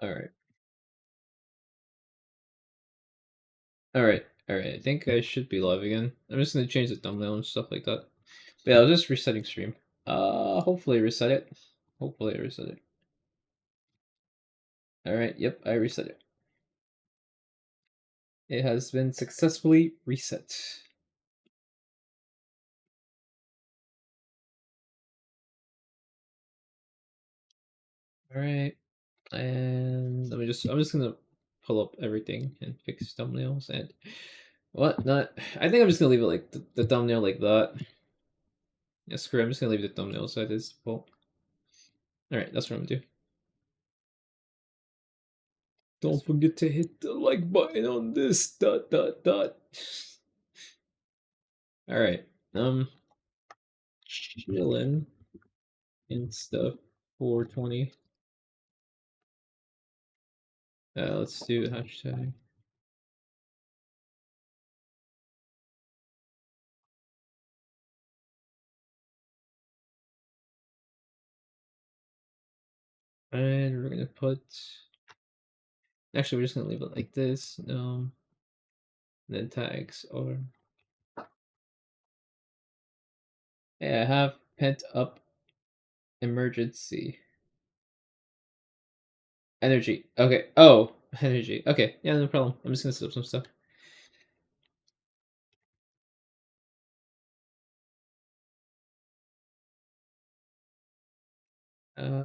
All right. All right. All right. I think I should be live again. I'm just gonna change the thumbnail and stuff like that. But yeah, I was just resetting stream. Hopefully reset it. Hopefully I reset it. All right. Yep, I reset it. It has been successfully reset. All right. And I'm just gonna pull up everything and fix thumbnails and whatnot. I think I'm just gonna leave it like the thumbnail like that. Yeah, screw it, I'm just gonna leave the thumbnail as it is. Well, all right, that's what I'm gonna do. Don't forget to hit the like button on this. Dot dot dot. All right. Chilling and stuff. 420. Let's do hashtag. And we're gonna put. Actually, we're just gonna leave it like this. Then tags or. Yeah, I have pent up emergency energy. Okay. Oh, energy. Okay. Yeah, no problem. I'm just gonna set up some stuff. Uh,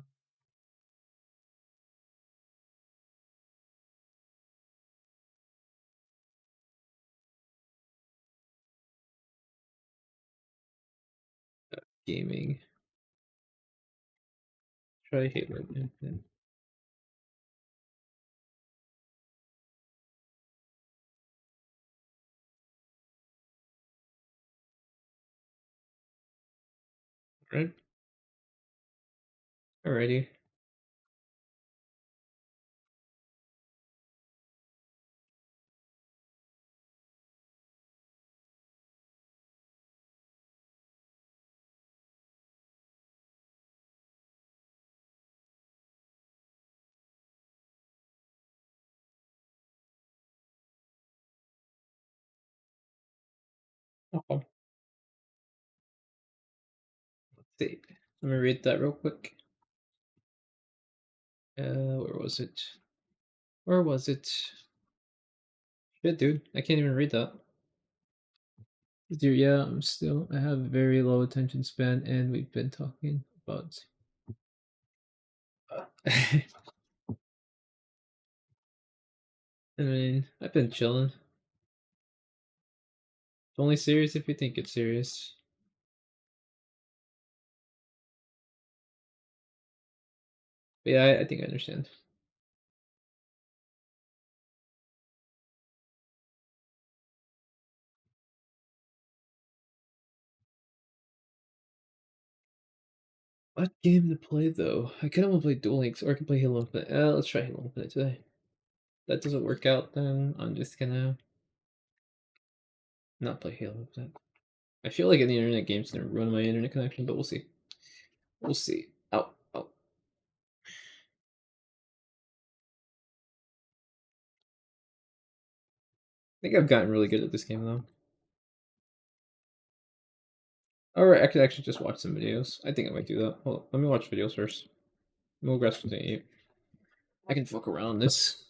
gaming. Try Halo Infinite. Right. Alrighty. Oh, let's see. Let me read that real quick. Where was it? Where was it? Shit, dude. I can't even read that. Dude, yeah, I have very low attention span, and we've been talking about. I mean, I've been chilling. It's only serious if you think it's serious. But yeah, I think I understand. What game to play though? I kind of want to play Duel Links, or I can play Halo Infinite. Let's try Halo Infinite today. If that doesn't work out, then I'm just gonna not play Halo Infinite. I feel like the internet game's gonna ruin my internet connection, but we'll see. We'll see. Oh, oh. I think I've gotten really good at this game though. Alright, I could actually just watch some videos. I think I might do that. Hold on, let me watch videos first. We'll rest with it. I can fuck around this.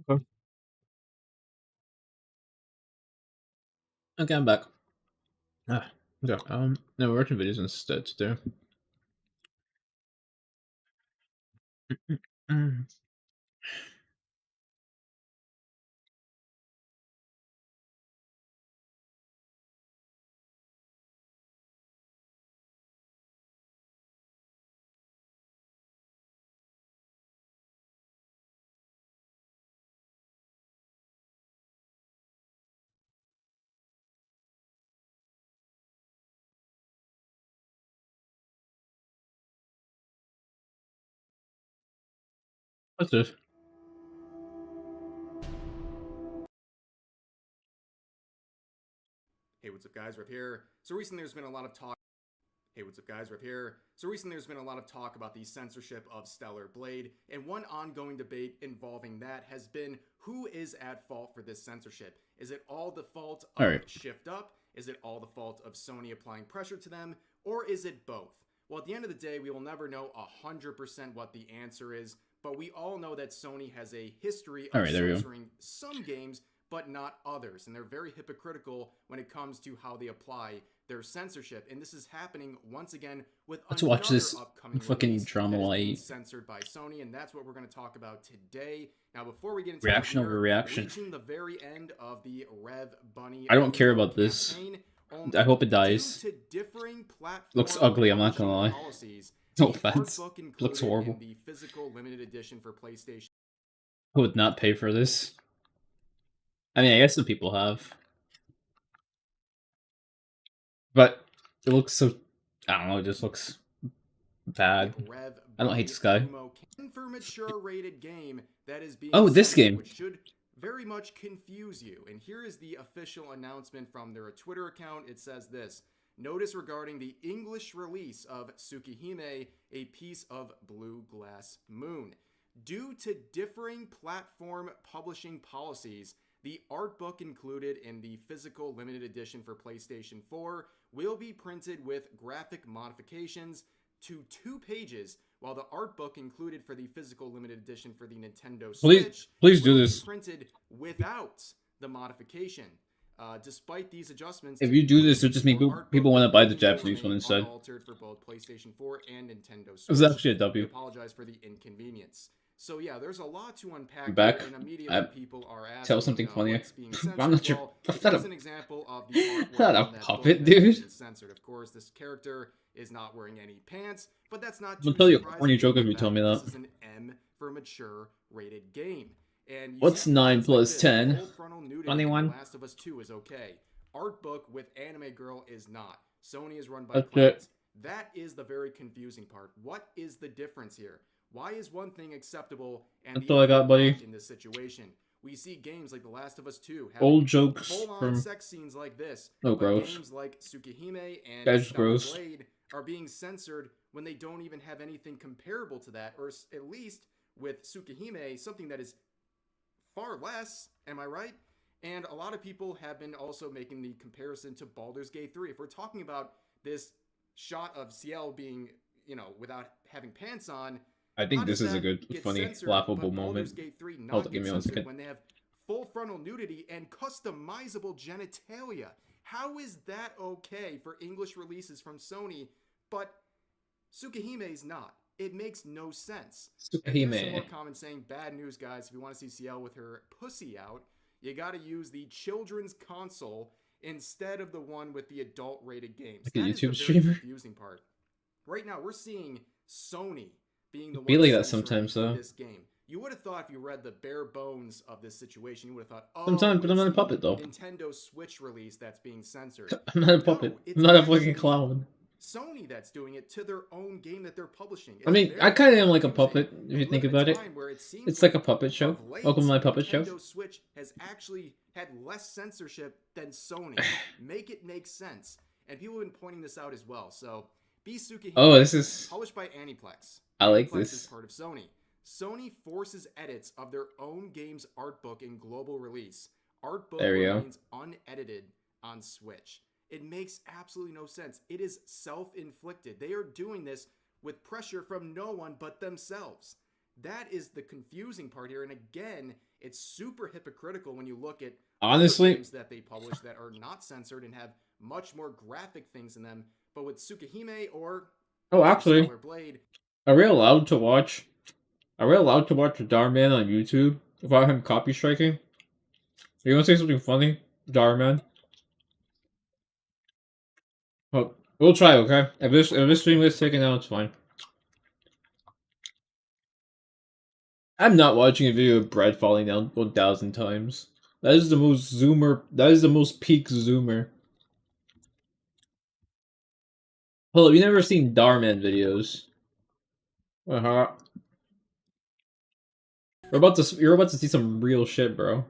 Okay, okay, I'm back. Okay. No, we're watching videos instead today. Mm. What's this? Hey, what's up, guys? Riff here. So recently there's been a lot of talk. Hey, what's up, guys? Riff here. So recently there's been a lot of talk about the censorship of Stellar Blade, and one ongoing debate involving that has been who is at fault for this censorship. Is it all the fault All of right. Shift Up? Is it all the fault of Sony applying pressure to them? Or is it both? Well, at the end of the day, we will never know 100% what the answer is, but we all know that Sony has a history All of right. There we go. censoring some games but not others. And they're very hypocritical when it comes to how they apply their censorship. And this is happening once again with Let's watch another this upcoming fucking release drama that is being light censored by Sony. And that's what we're going to talk about today. Now, before we get into that, reaction we over are reaction. reaching the very end of the Rev Bunny I don't care promo about this. campaign. I Only hope it due dies. to differing Looks platform ugly. I'm not gonna publishing lie. policies, No the art offense. book Looks included in horrible. the physical limited edition for PlayStation. I would not pay for this. I mean, I guess some people have, but it looks so. I don't know. It just looks The bad. Rev I don't hate Bunny this guy. promo for mature rated game that is being Oh, this censored, game. which should very much confuse you. And here is the official announcement from their Twitter account. It says this: notice regarding the English release of Tsukihime, a piece of Blue Glass Moon. Due to differing platform publishing policies, the art book included in the physical limited edition for PlayStation 4 will be printed with graphic modifications to 2 pages, while the art book included for the physical limited edition for the Nintendo Switch Please do will be this. printed without the modification. Despite these adjustments If to you the do this, it just means PlayStation 4 art people book, want to the buy the game will Japanese one remain instead. unaltered for both PlayStation 4 and Nintendo It was Switch. actually a We W. apologize for the inconvenience. So yeah, there's a lot to You unpack here, back? and immediately I people are tell asking, something funny. what's being I'm censored? not your. Well, I'm not here's a. an example of the artwork Not a from that book puppet, that has dude. been censored. Of course, this character is not wearing any pants, but that's not I'll too tell you a surprising corny joke given if the you tell fact me that that. this is an M for mature rated game. And you see What's 9 things like plus this. 10? Full frontal nudity in 21. The Last of Us 2 is okay. Art book with anime girl is not. Sony is run by That's it. clowns. That is the very confusing part. What is the difference here? Why is one thing acceptable and That's the all I other got, buddy. not in this situation? We see games like The Last of Us 2 having Old jokes full-on from. sex scenes like this, Oh, but gross. games like Tsukihime and That's Stellar gross. Blade are being censored when they don't even have anything comparable to that, or at least with Tsukihime, something that is far less, am I right? And a lot of people have been also making the comparison to Baldur's Gate 3. If we're talking about this shot of Ciel being, without having pants on, I how think does this is a that good, get funny, censored, laughable but Baldur's moment. Gate 3 Hold not on, give get me 1 censored second. when they have full frontal nudity and customizable genitalia? How is that okay for English releases from Sony, but Tsukihime's not? It makes no sense. And here's some more Tsukihime. comments saying, bad news, guys. If you want to see Ciel with her pussy out, you got to use the children's console instead of the one with the adult rated games. Like a That is the YouTube very streamer. confusing part. Right now, we're seeing Sony being the Be one like that censoring sometimes, though. this game. You would have thought if you read the bare bones of this situation, you would have thought, Sometimes, oh, but I'm it's not a the puppet, though. Nintendo Switch release that's being censored. I'm not a puppet. No, I'm it's not a actually fucking clown. Sony that's doing it to their own game that they're publishing. I It's mean, I very kind of am like a confusing. puppet, if We you live think in a about it. time where it seems It's like a like puppet show. of late, Welcome to my puppet show. Nintendo Switch has actually had less censorship than Sony. Make it make sense. And people have been pointing this out as well. So, Tsukihime, Oh, this is. published by Aniplex. I like Aniplex is this. part of Sony. Sony forces edits of their own game's art book in global release. Art book There we go. remains unedited on Switch. It makes absolutely no sense. It is self-inflicted. They are doing this with pressure from no one but themselves. That is the confusing part here. And again, It's super hypocritical when you look at other Honestly, games that they publish that are not censored and have much more graphic things in them. But with Tsukihime or oh, also actually, Stellar Blade, are we allowed to watch? Are we allowed to watch Darman on YouTube without him copy striking? You want to say something funny, Darman? Well, we'll try, okay? If this stream gets taken out, it's fine. I'm not watching a video of bread falling down 1,000 times. That is the most zoomer. That is the most peak zoomer. Hold up, you never seen Darman videos? Uh-huh. You're about to see some real shit, bro.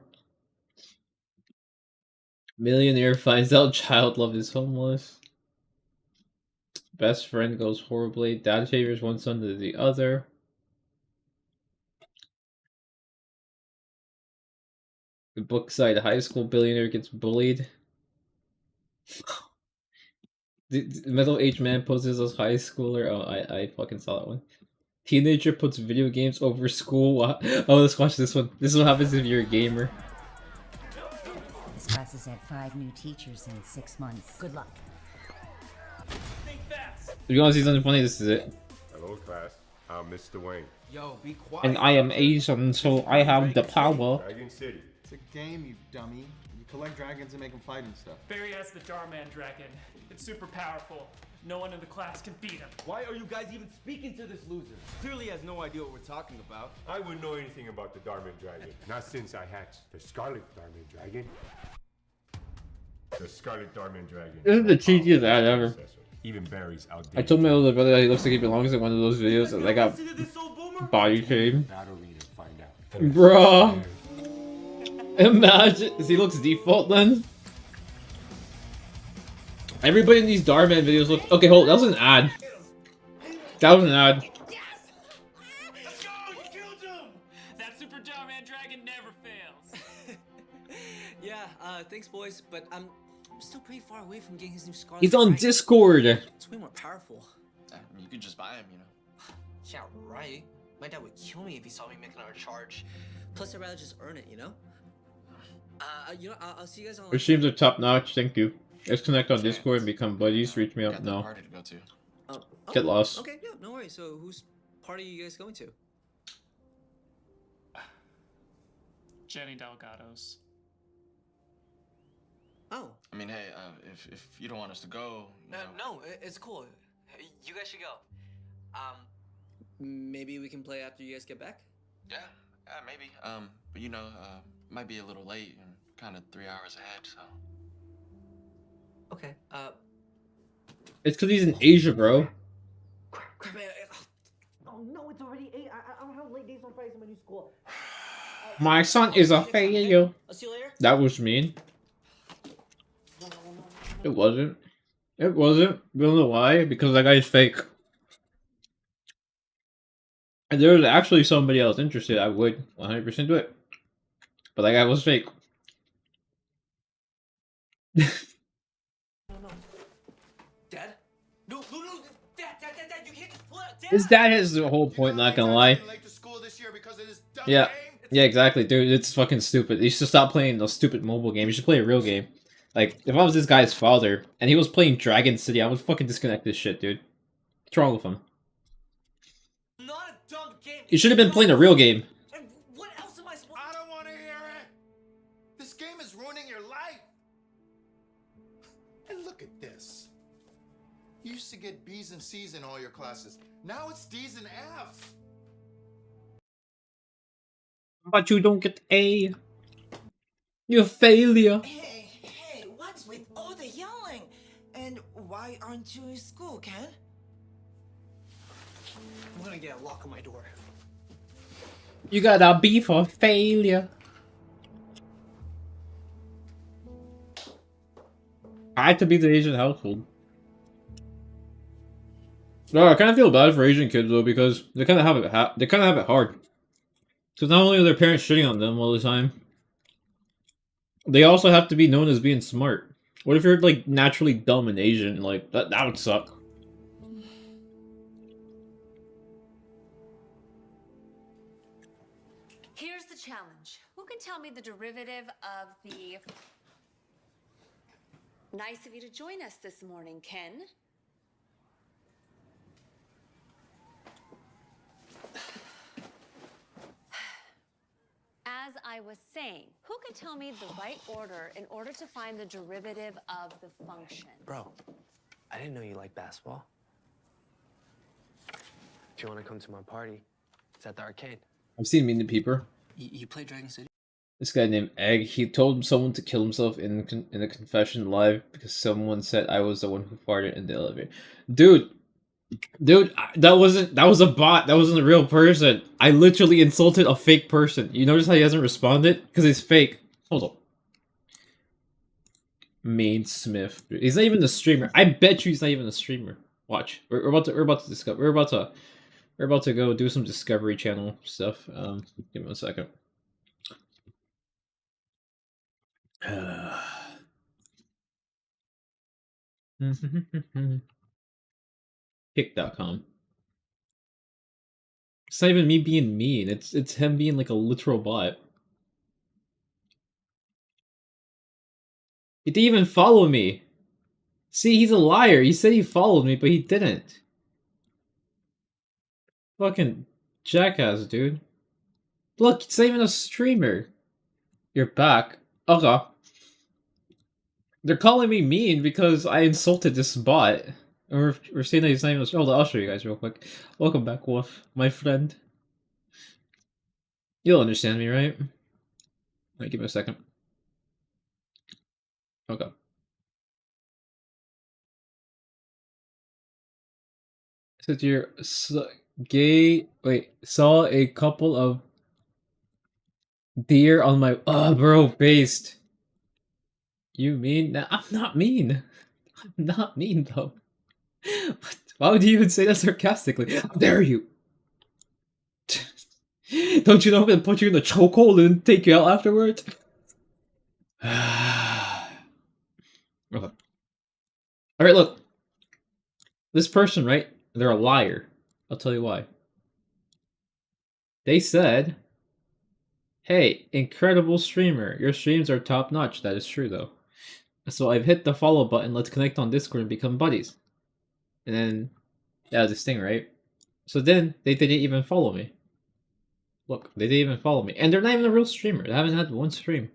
Millionaire finds out child love is homeless. Best friend goes horribly. Dad favors one son to the other. The Brookside High School billionaire gets bullied. The middle-aged man poses as high schooler. Oh, I fucking saw that one. Teenager puts video games over school. Oh, let's watch this one. This is what happens if you're a gamer. This class has had 5 new teachers in 6 months. Good luck. If you want to see something funny, this is it. Hello, class. I'm Mr. Wayne. Yo, be quiet. And I am Asian, so I have the power. Dragon City. It's a game, you dummy. You collect dragons and make them fight and stuff. Barry has the Darman dragon. It's super powerful. No one in the class can beat him. Why are you guys even speaking to this loser? Clearly has no idea what we're talking about. I wouldn't know anything about the Darman Dragon. Not since I hatched the Scarlet Darman Dragon. The Scarlet Darman Dragon. This is the cheesiest ad ever. Even Barry's outdated. I told my older brother that he looks like he belongs in one of those videos that I got body shamed. Battle leader find out. Bruh. Imagine. He looks default then. Everybody in these Darman videos look. Okay, hold. That was an ad. That was an ad. Let's go! You killed him! That super Darman dragon never fails. Yeah, thanks boys, but I'm still pretty far away from getting his new Scarlet. He's on Discord. It's way more powerful. You could just buy him, you know. Yeah, right. My dad would kill me if he saw me making our charge. Plus, I'd rather just earn it, you know? You know, I'll see you guys on... Your streams are top notch. Thank you. Let's connect on Discord and become buddies. Reach me up Got that now. party to go to. Get lost. Okay, yeah, no worries. So, whose party are you guys going to? Jenny Delgado's. Oh. I mean, hey, if you don't want us to go, you know. No, it's cool. You guys should go. Maybe we can play after you guys get back? Yeah, maybe. But you know, might be a little late and kind of 3 hours ahead, so. Okay, It's because he's in Asia, bro. Oh no, it's already 8. I don't have late days on Fridays in my new school. My son is a failure. I'll see you later. That was mean. It wasn't. It wasn't. You don't know why? Because that guy's fake. And there was actually somebody else interested, I would 100% do it. But that guy was fake. Dad? No, Dad, you can't just pull out. Dad! His dad has the whole point, not gonna lie. Yeah. Yeah, exactly, dude. It's fucking stupid. You should stop playing those stupid mobile games. You should play a real game. Like, if I was this guy's father, and he was playing Dragon City, I would fucking disconnect this shit, dude. What's wrong with him? Not a dumb game. You should have been playing a real game. And what else am I supposed I don't want to hear it. This game is ruining your life. And look at this. You used to get B's and C's in all your classes. Now it's D's and F's. But you don't get A. You're a failure. Hey, what's with all the yelling? And why aren't you in school, Ken? I'm gonna get a lock on my door. You got a B for failure. I had to be the Asian household. No, I kind of feel bad for Asian kids though because they kind of have it hard. Because not only are their parents shitting on them all the time, they also have to be known as being smart. What if you're like naturally dumb and Asian? Like that would suck. Here's the challenge. Who can can tell me the derivative of the... Nice of you to join us this morning, Ken. As I was saying, who can tell me the right order in order to find the derivative of the function? Bro, I didn't know you liked basketball. If you want to come to my party, it's at the arcade. I've seen Mean the Peeper. You play Dragon City? This guy named Egg, he told someone to kill himself in a confession live because someone said I was the one who farted in the elevator. Dude, that was a bot. That wasn't a real person. I literally insulted a fake person. You notice how he hasn't responded? Because he's fake. Hold on. Main Smith. He's not even a streamer. I bet you he's not even a streamer. Watch. We're about to discover. We're about to go do some Discovery Channel stuff. Give me 1 second. Kick.com. It's not even me being mean. It's him being like a literal bot. He didn't even follow me. See, he's a liar. He said he followed me, but he didn't. Fucking jackass, dude. Look, it's not even a streamer. You're back. Okay. They're calling me mean because I insulted this bot. And we're saying that he's not even a... Hold on, I'll show you guys real quick. Welcome back, Wolf, my friend. You'll understand me, right? Wait, give me a second. Okay. Said you're gay. Wait, saw a couple of deer on my... Oh, bro, based. You mean? Nah, I'm not mean. I'm not mean, though. Why would you even say that sarcastically? How dare you? Don't you know I'm gonna put you in a chokehold and take you out afterwards? Okay. Alright, look. This person, right? They're a liar. I'll tell you why. They said, hey, incredible streamer. Your streams are top notch. That is true, though. So I've hit the follow button. Let's connect on Discord and become buddies. And then, yeah, this thing, right? So then, they didn't even follow me. Look, they didn't even follow me. And they're not even a real streamer. They haven't had one stream.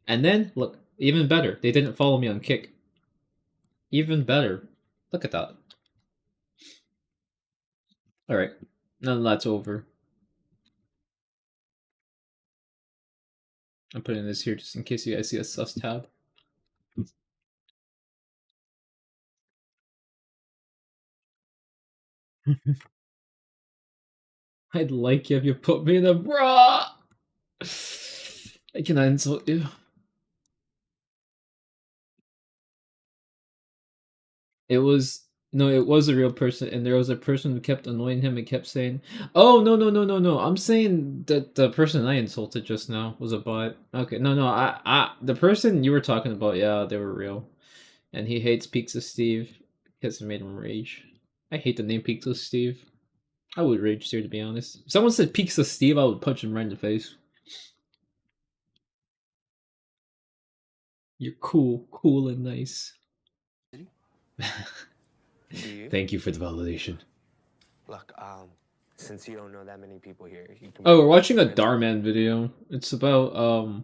And then, look, even better. They didn't follow me on Kick. Even better. Look at that. Alright. None of that's over. I'm putting this here just in case you guys see a sus tab. I'd like you if you put me in a bra! I cannot insult you. It was... No, it was a real person, and there was a person who kept annoying him and kept saying, oh, no. I'm saying that the person I insulted just now was a bot. Okay, no, the person you were talking about, yeah, they were real. And he hates Pizza Steve because it made him rage. I hate the name Pizza Steve. I would rage too, to be honest. If someone said Pizza Steve, I would punch him right in the face. You're cool and nice. Thank you for the validation. Look, since you don't know that many people here, you can... Oh, we're watching a Darman video. It's about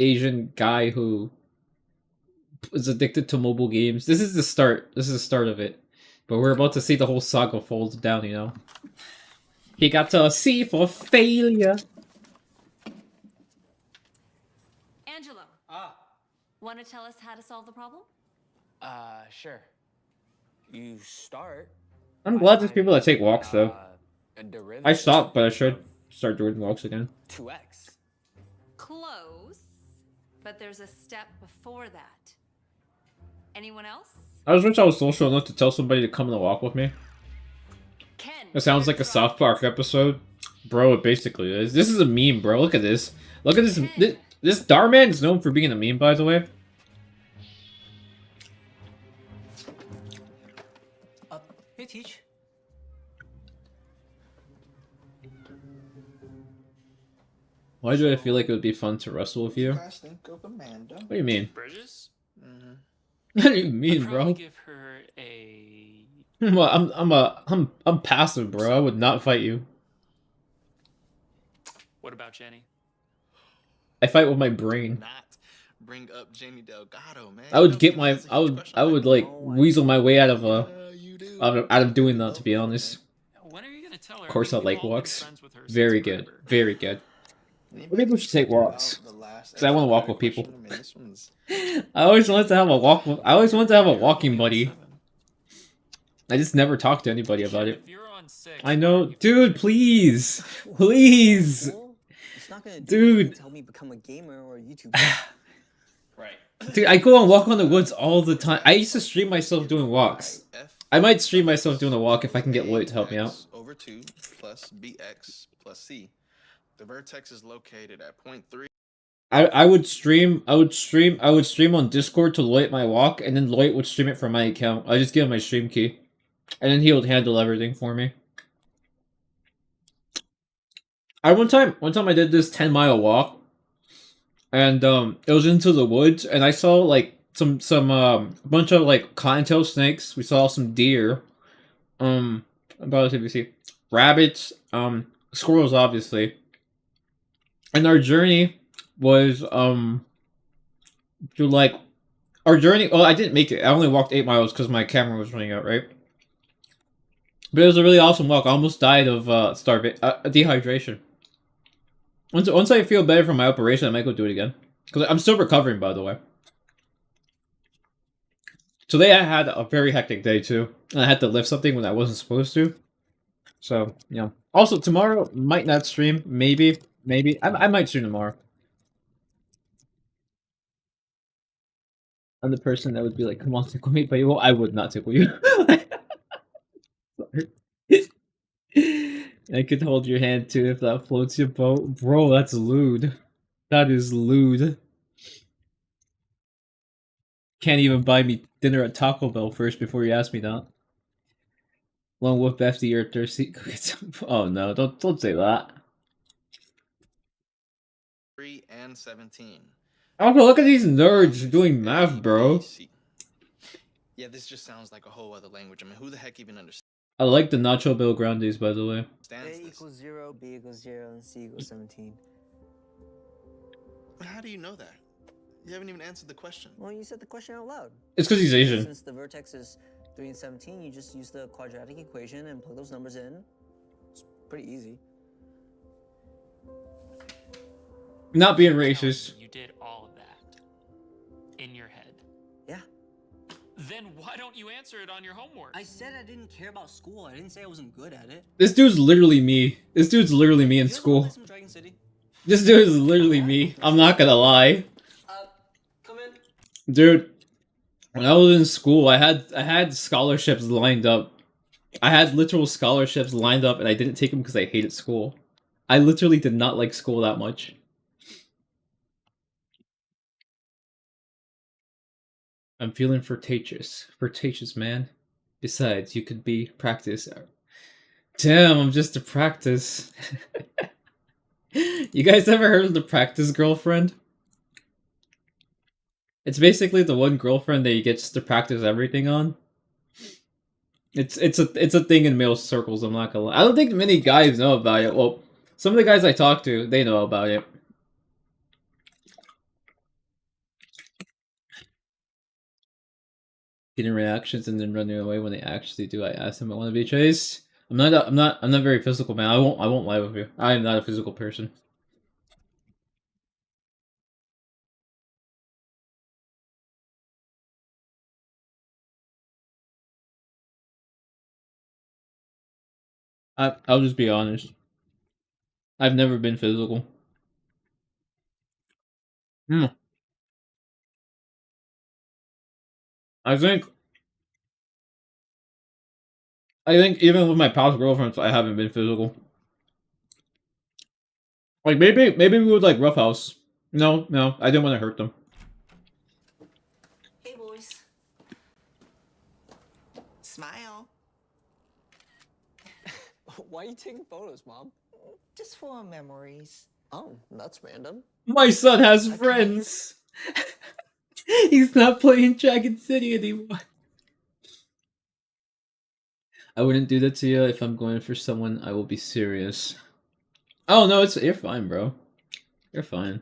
Asian guy who is addicted to mobile games. This is the start. This is the start of it. But we're about to see the whole saga fold down, you know. He got to a C for failure. Angelo. Want to tell us how to solve the problem? Sure. You start... I'm glad there's people that take walks, though. I stopped, but I should start doing walks again. 2x. Close, but there's a step before that. Anyone else? I just wish I was social enough to tell somebody to come on a walk with me. It sounds like a South Park episode. Bro, it basically is. This is a meme, bro. Look at this. Look at this. This Darman is known for being a meme, by the way. Hey, Teach. Why do I feel like it would be fun to wrestle with you? guys think of Amanda? What do you mean? Bridges? Mm-hmm. What do you mean, I'd probably bro? give her a. Well, I'm passive, bro. I would not fight you. What about Jenny? I fight with my brain. Not bring up Jenny Delgado, man. I would get my I would like weasel my way out of out of doing that, to be honest. When are you gonna tell her? Of course I like We've all been walks. friends with her Very since good. forever. Very good. Maybe we should take walks. Because I want to walk with people. I always wanted to have a walk with, I always wanted to have a walking buddy. I just never talked to anybody about it. I know, dude, please. Please. It's not gonna Dude. help me become a gamer or a YouTuber. Right. Dude, I go and walk on the woods all the time. I used to stream myself doing walks. I might stream myself doing a walk if I can get Lloyd to help me out. Over 2 plus bx plus c. The vertex is located at 0.3. I would stream on Discord to Lloyd my walk, and then Lloyd would stream it from my account. I just give him my stream key. And then he would handle everything for me. One time I did this 10-mile walk, and it was into the woods, and I saw like some bunch of like cottontail snakes. We saw some deer, about to see rabbits, squirrels, obviously. And our journey was to like our journey. Well, I didn't make it. I only walked 8 miles because my camera was running out, right? But it was a really awesome walk. I almost died of dehydration. Once I feel better from my operation, I might go do it again. Because I'm still recovering, by the way. Today I had a very hectic day, too. And I had to lift something when I wasn't supposed to. So, yeah. Also, tomorrow, might not stream. Maybe. I might stream tomorrow. I'm the person that would be like, come on, tickle me, but I would not tickle you. I could hold your hand too if that floats your boat. Bro, that's lewd. That is lewd. Can't even buy me dinner at Taco Bell first before you ask me that. Lone Wolf FD or thirsty. Oh no, don't say that. 3 and 17. Also, look at these nerds doing math, bro. Yeah, this just sounds like a whole other language. I mean, who the heck even understands? I like the Nacho Bill Grandes, by the way. A equals 0, B equals 0, and C equals 17. But how do you know that? You haven't even answered the question. Well, you said the question out loud. It's because he's Asian. Since the vertex is 3 and 17, you just use the quadratic equation and plug those numbers in. It's pretty easy. Not being racist. You did all of that in your head. Yeah. Then why don't you answer it on your homework? I said I didn't care about school. I didn't say I wasn't good at it. This dude's literally me. This dude's literally me in school. This dude is literally me. I'm not gonna lie. Come in. Dude, when I was in school, I had scholarships lined up. I had literal scholarships lined up, and I didn't take them because I hated school. I literally did not like school that much. I'm feeling flirtatious, man. Besides, you could be practice. Damn, I'm just a practice. You guys ever heard of the practice girlfriend? It's basically the one girlfriend that you get just to practice everything on. It's a thing in male circles, I'm not gonna lie. I don't think many guys know about it. Well, some of the guys I talk to, they know about it. Getting reactions and then running away when they actually do. I ask them, I want to be chased. I'm not very physical, man. I won't lie with you. I am not a physical person. I'll just be honest. I've never been physical. I think even with my past girlfriends, I haven't been physical. Like maybe we would like roughhouse. No, I didn't want to hurt them. Hey, boys. Smile. Why are you taking photos, Mom? Just for our memories. Oh, that's random. My son has friends. He's not playing Dragon City anymore. I wouldn't do that to you. If I'm going for someone, I will be serious. Oh no, you're fine, bro. You're fine.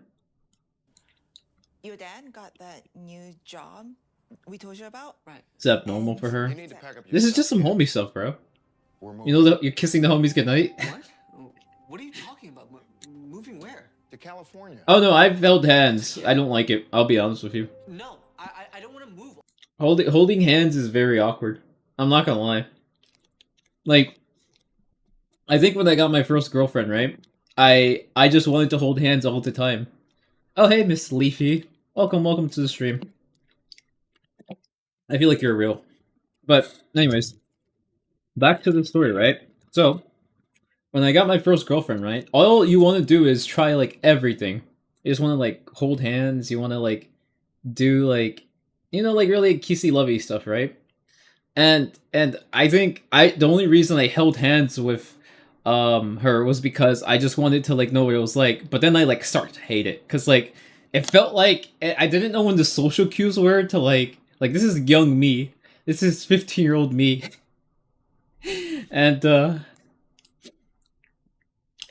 Your dad got that new job we told you about? Right. It's abnormal for her. You need to pack up your This is stuff, just some kid. homie stuff, bro. We're moving. You know that you're kissing the homies goodnight. What? What are you talking about? Moving where? To California. Oh no, I've held hands. I don't like it. I'll be honest with you. No, I don't want to move. Holding hands is very awkward. I'm not gonna lie. Like, I think when I got my first girlfriend, right? I just wanted to hold hands all the time. Oh hey, Miss Leafy. Welcome to the stream. I feel like you're real. But anyways, back to the story, right? So, when I got my first girlfriend, right? All you want to do is try like everything. You just want to like hold hands. You want to like do like, you know, like really kissy lovey stuff, right? And I think the only reason I held hands with her was because I just wanted to like know what it was like. But then I like start to hate it because like it felt like I didn't know when the social cues were to like this is young me. This is 15-year-old me. and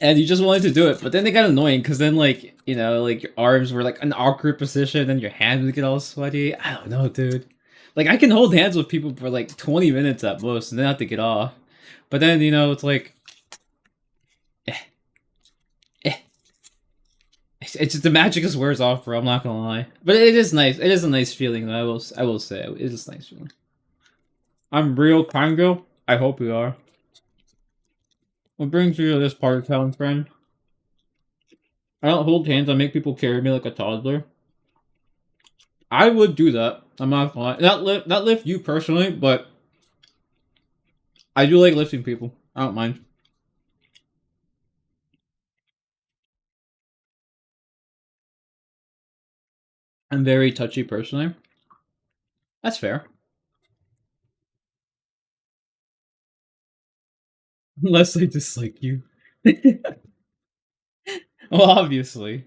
you just wanted to do it, but then it got annoying because then like, you know, like your arms were like an awkward position and your hands would get all sweaty. I don't know, dude. Like I can hold hands with people for like 20 minutes at most and then have to get off. But then, you know, it's like it's just the magic just wears off, bro. I'm not gonna lie. But it is nice. It is a nice feeling though. I will say it is a nice feeling. I'm real Kango. I hope you are. What brings you to this part of town, friend? I don't hold hands, I make people carry me like a toddler. I would do that. I'm not gonna lie. Not lift you personally, but I do like lifting people. I don't mind. I'm very touchy personally. That's fair. Unless I dislike you. Well, obviously.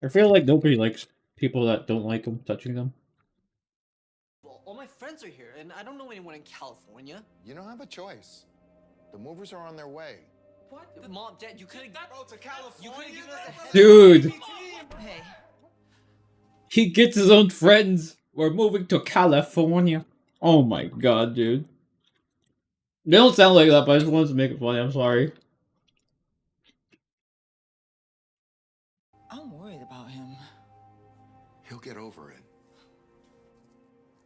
I feel like nobody likes people that don't like them touching them. Well, all my friends are here, and I don't know anyone in California. You don't have a choice. The movers are on their way. What? Mom, Dad, you could have. Bro, to California. You could have given us a heads up. Dude! Hey, He gets his own friends. We're moving to California. Oh my god, dude. They don't sound like that, but I just wanted to make it funny. I'm sorry. I'm worried about him. He'll get over it.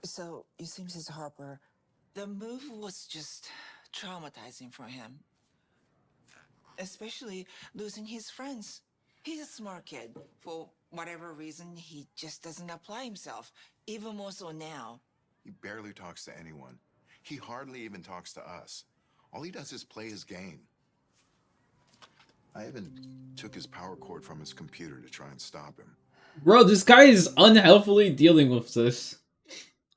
So, you see, Mrs. Harper, the move was just traumatizing for him. Especially losing his friends. He's a smart kid. For whatever reason, he just doesn't apply himself. Even more so now. He barely talks to anyone. He hardly even talks to us. All he does is play his game. I even took his power cord from his computer to try and stop him. Bro, this guy is unhealthily dealing with this.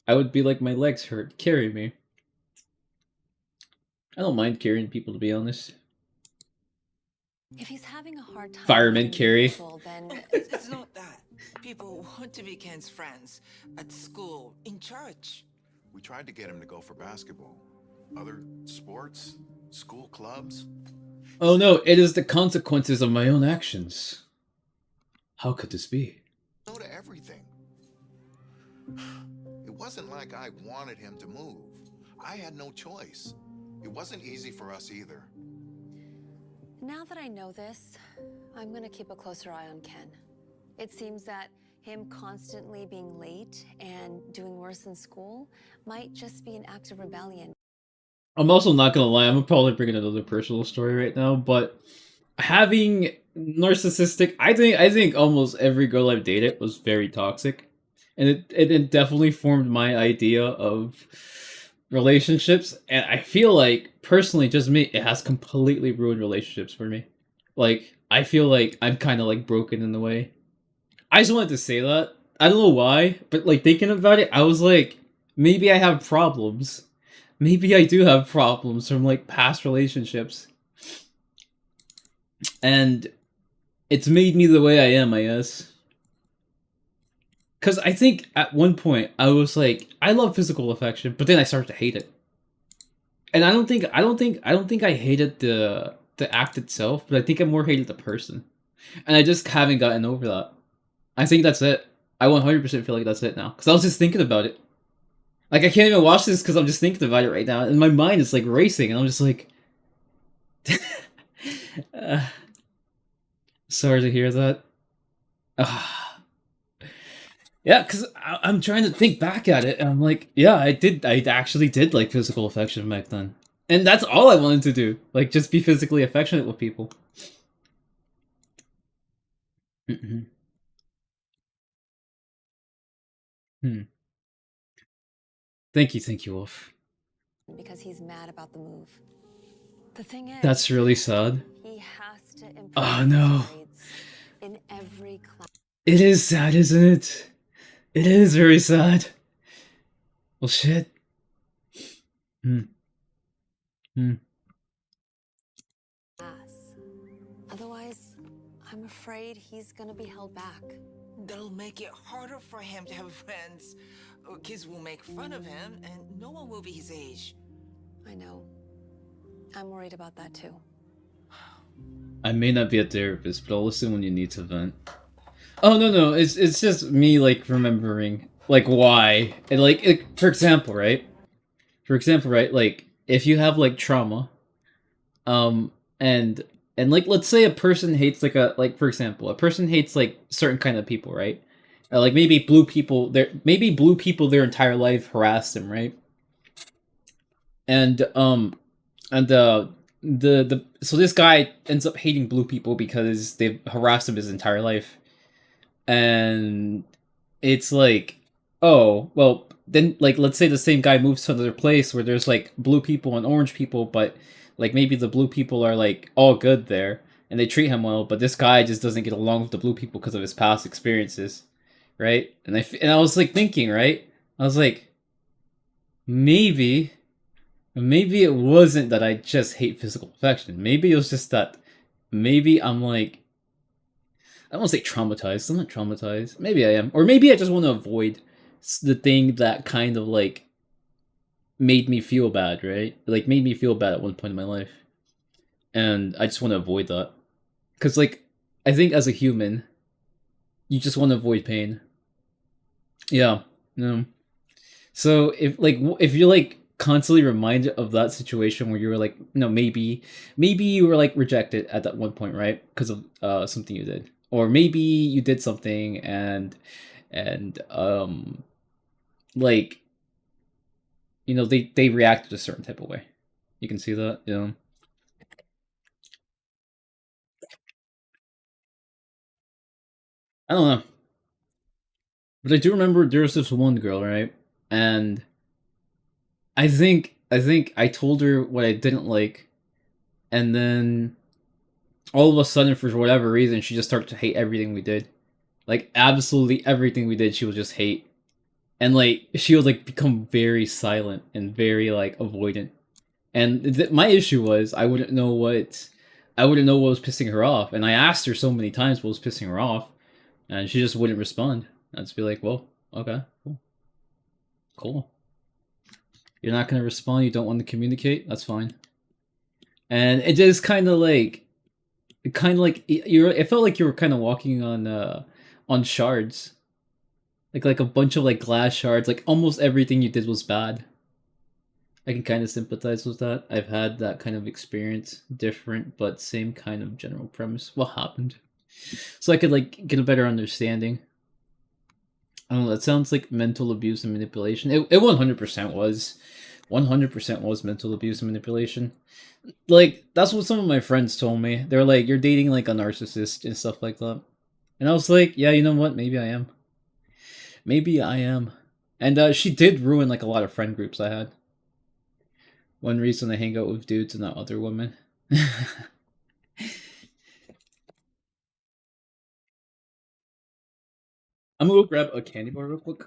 I would be like, my legs hurt. Carry me. I don't mind carrying people, to be honest. If he's having a hard time Fireman finding carry. people, then It's not that. People want to be Ken's friends. At school, in church. We tried to get him to go for basketball. Other sports, school clubs. Oh no, it is the consequences of my own actions. How could this be? No to everything. It wasn't like I wanted him to move. I had no choice. It wasn't easy for us either. now that I know this, I'm gonna keep a closer eye on Ken. It seems that him constantly being late and doing worse in school might just be an act of rebellion. I'm also not gonna lie, I'm probably bringing another personal story right now, but having narcissistic, I think almost every girl I've dated was very toxic, and it definitely formed my idea of relationships, and I feel like personally, just me, it has completely ruined relationships for me. Like I feel like I'm kind of like broken in the way. I just wanted to say that. I don't know why, but like thinking about it, I was like, maybe I have problems. Maybe I do have problems from like past relationships, and it's made me the way I am, I guess. Because I think at one point I was like, I love physical affection, but then I started to hate it. And I don't think I hated the act itself, but I think I more hated the person, and I just haven't gotten over that. I think that's it. I 100% feel like that's it now, because I was just thinking about it. Like I can't even watch this because I'm just thinking about it right now, and my mind is like racing, and I'm just like, uh, sorry to hear that. Yeah, because I'm trying to think back at it, and I'm like, yeah, I did. I actually did like physical affection back then, and that's all I wanted to do, like just be physically affectionate with people. Mm-hmm. Hmm. Thank you, Wolf. Because he's mad about the move. The thing is, That's really sad. he has to improve Oh his no, grades in every class. it is sad, isn't it? It is very sad. Well, shit. Hmm. Hmm. Otherwise, I'm afraid he's gonna be held back. That'll make it harder for him to have friends. Kids will make fun of him, and no one will be his age. I know. I'm worried about that too. I may not be a therapist, but I'll listen when you need to vent. Oh no, it's just me like remembering like why and like for example, right? For example, right? Like if you have like trauma, um, and like let's say a person hates like for example, a person hates like certain kind of people, right? Like maybe blue people their entire life harass them, right? And and the so this guy ends up hating blue people because they've harassed him his entire life, and it's like, oh well, then like let's say the same guy moves to another place where there's like blue people and orange people, but like maybe the blue people are like all good there and they treat him well, but this guy just doesn't get along with the blue people because of his past experiences, right? And I was like thinking, right? I was like, maybe maybe it wasn't that I just hate physical affection. Maybe it was just that maybe I'm like, I don't want to say traumatized. I'm not traumatized. Maybe I am. Or maybe I just want to avoid the thing that kind of like made me feel bad, right? Like made me feel bad at one point in my life. And I just want to avoid that. Because like, I think as a human, you just want to avoid pain. Yeah. No. So if you're like constantly reminded of that situation where you were like, no, maybe you were like rejected at that one point, right? Because of something you did, or maybe you did something and like they reacted a certain type of way. You can see that, I don't know, but I do remember there was this one girl, right? And I think I told her what I didn't like, and then all of a sudden, for whatever reason, she just started to hate everything we did. Like absolutely everything we did, she would just hate, and like she would like become very silent and very like avoidant. And my issue was I wouldn't know what was pissing her off, and I asked her so many times what was pissing her off, and she just wouldn't respond. I'd just be like, "Well, okay, cool, cool. You're not gonna respond. You don't want to communicate. That's fine." And it just kind of like you're. It felt like you were kind of walking on shards, like a bunch of like glass shards. Like almost everything you did was bad. I can kind of sympathize with that. I've had that kind of experience, different but same kind of general premise. What happened? So I could like get a better understanding. I don't know. That sounds like mental abuse and manipulation. It 100% was. 100% was mental abuse and manipulation. Like that's what some of my friends told me. They're like, "You're dating like a narcissist and stuff like that." And I was like, "Yeah, you know what? Maybe I am. Maybe I am." And she did ruin like a lot of friend groups I had. One reason I hang out with dudes and not other women. I'm gonna go grab a candy bar real quick.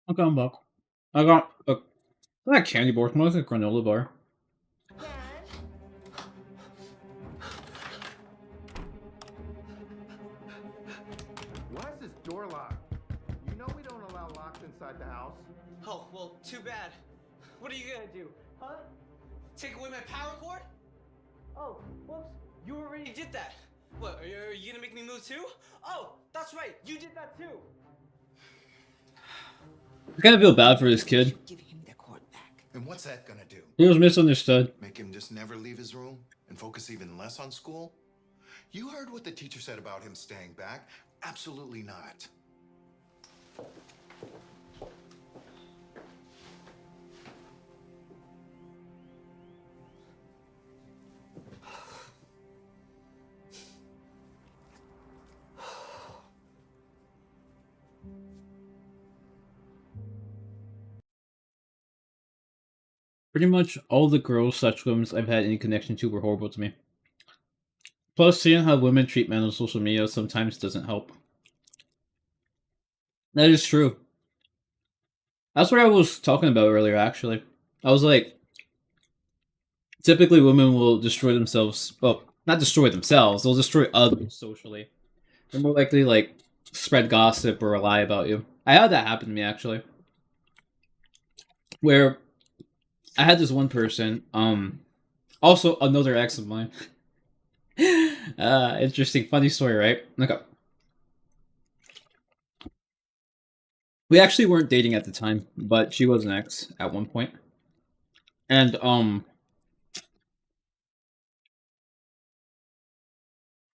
Okay, I'm back. I got not a candy bar, more like a granola bar. Why is this door locked? You know we don't allow locks inside the house. Oh, well, too bad. What are you gonna do? Huh? Take away my power cord? Oh, whoops. You already did that. What, are you gonna make me move too? Oh, that's right. You did that too. I kind of feel bad for this kid. Give him the cord back. And what's that gonna do? He was misunderstood. Make him just never leave his room and focus even less on school? You heard what the teacher said about him staying back? Absolutely not. Pretty much all the girls such women I've had any connection to were horrible to me. Plus, seeing how women treat men on social media sometimes doesn't help. That is true. That's what I was talking about earlier, actually. I was like, typically women will destroy themselves. Well, not destroy themselves, they'll destroy others socially. They're more likely to, like, spread gossip or lie about you. I had that happen to me, actually. Where I had this one person, also another ex of mine. Interesting, funny story, right? Okay. We actually weren't dating at the time, but she was an ex at one point. And,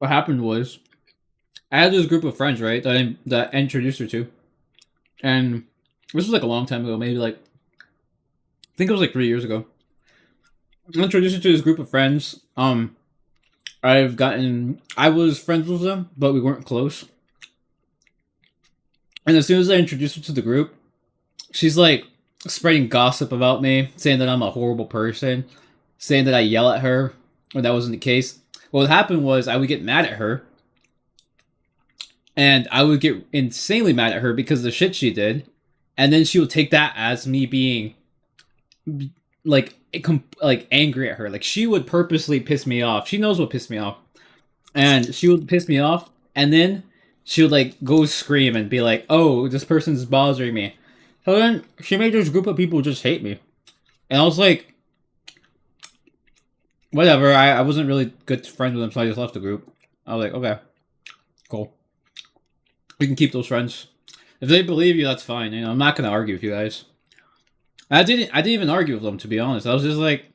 what happened was, I had this group of friends, right, that I introduced her to. And this was like a long time ago, maybe like, I think it was like 3 years ago. I introduced her to this group of friends. I was friends with them, but we weren't close. And as soon as I introduced her to the group, she's like spreading gossip about me, saying that I'm a horrible person, saying that I yell at her, when that wasn't the case. What happened was I would get mad at her, and I would get insanely mad at her because of the shit she did, and then she would take that as me being like angry at her. Like, she would purposely piss me off. She knows what pissed me off, and she would piss me off, and then she would like go scream and be like, "Oh, this person's bothering me." So then she made this group of people just hate me, and I was like, whatever. I wasn't really good friends with them, so I just left the group. I was like, okay, cool. We can keep those friends. If they believe you, that's fine. You know, I'm not gonna argue with you guys. I didn't even argue with them, to be honest. I was just like,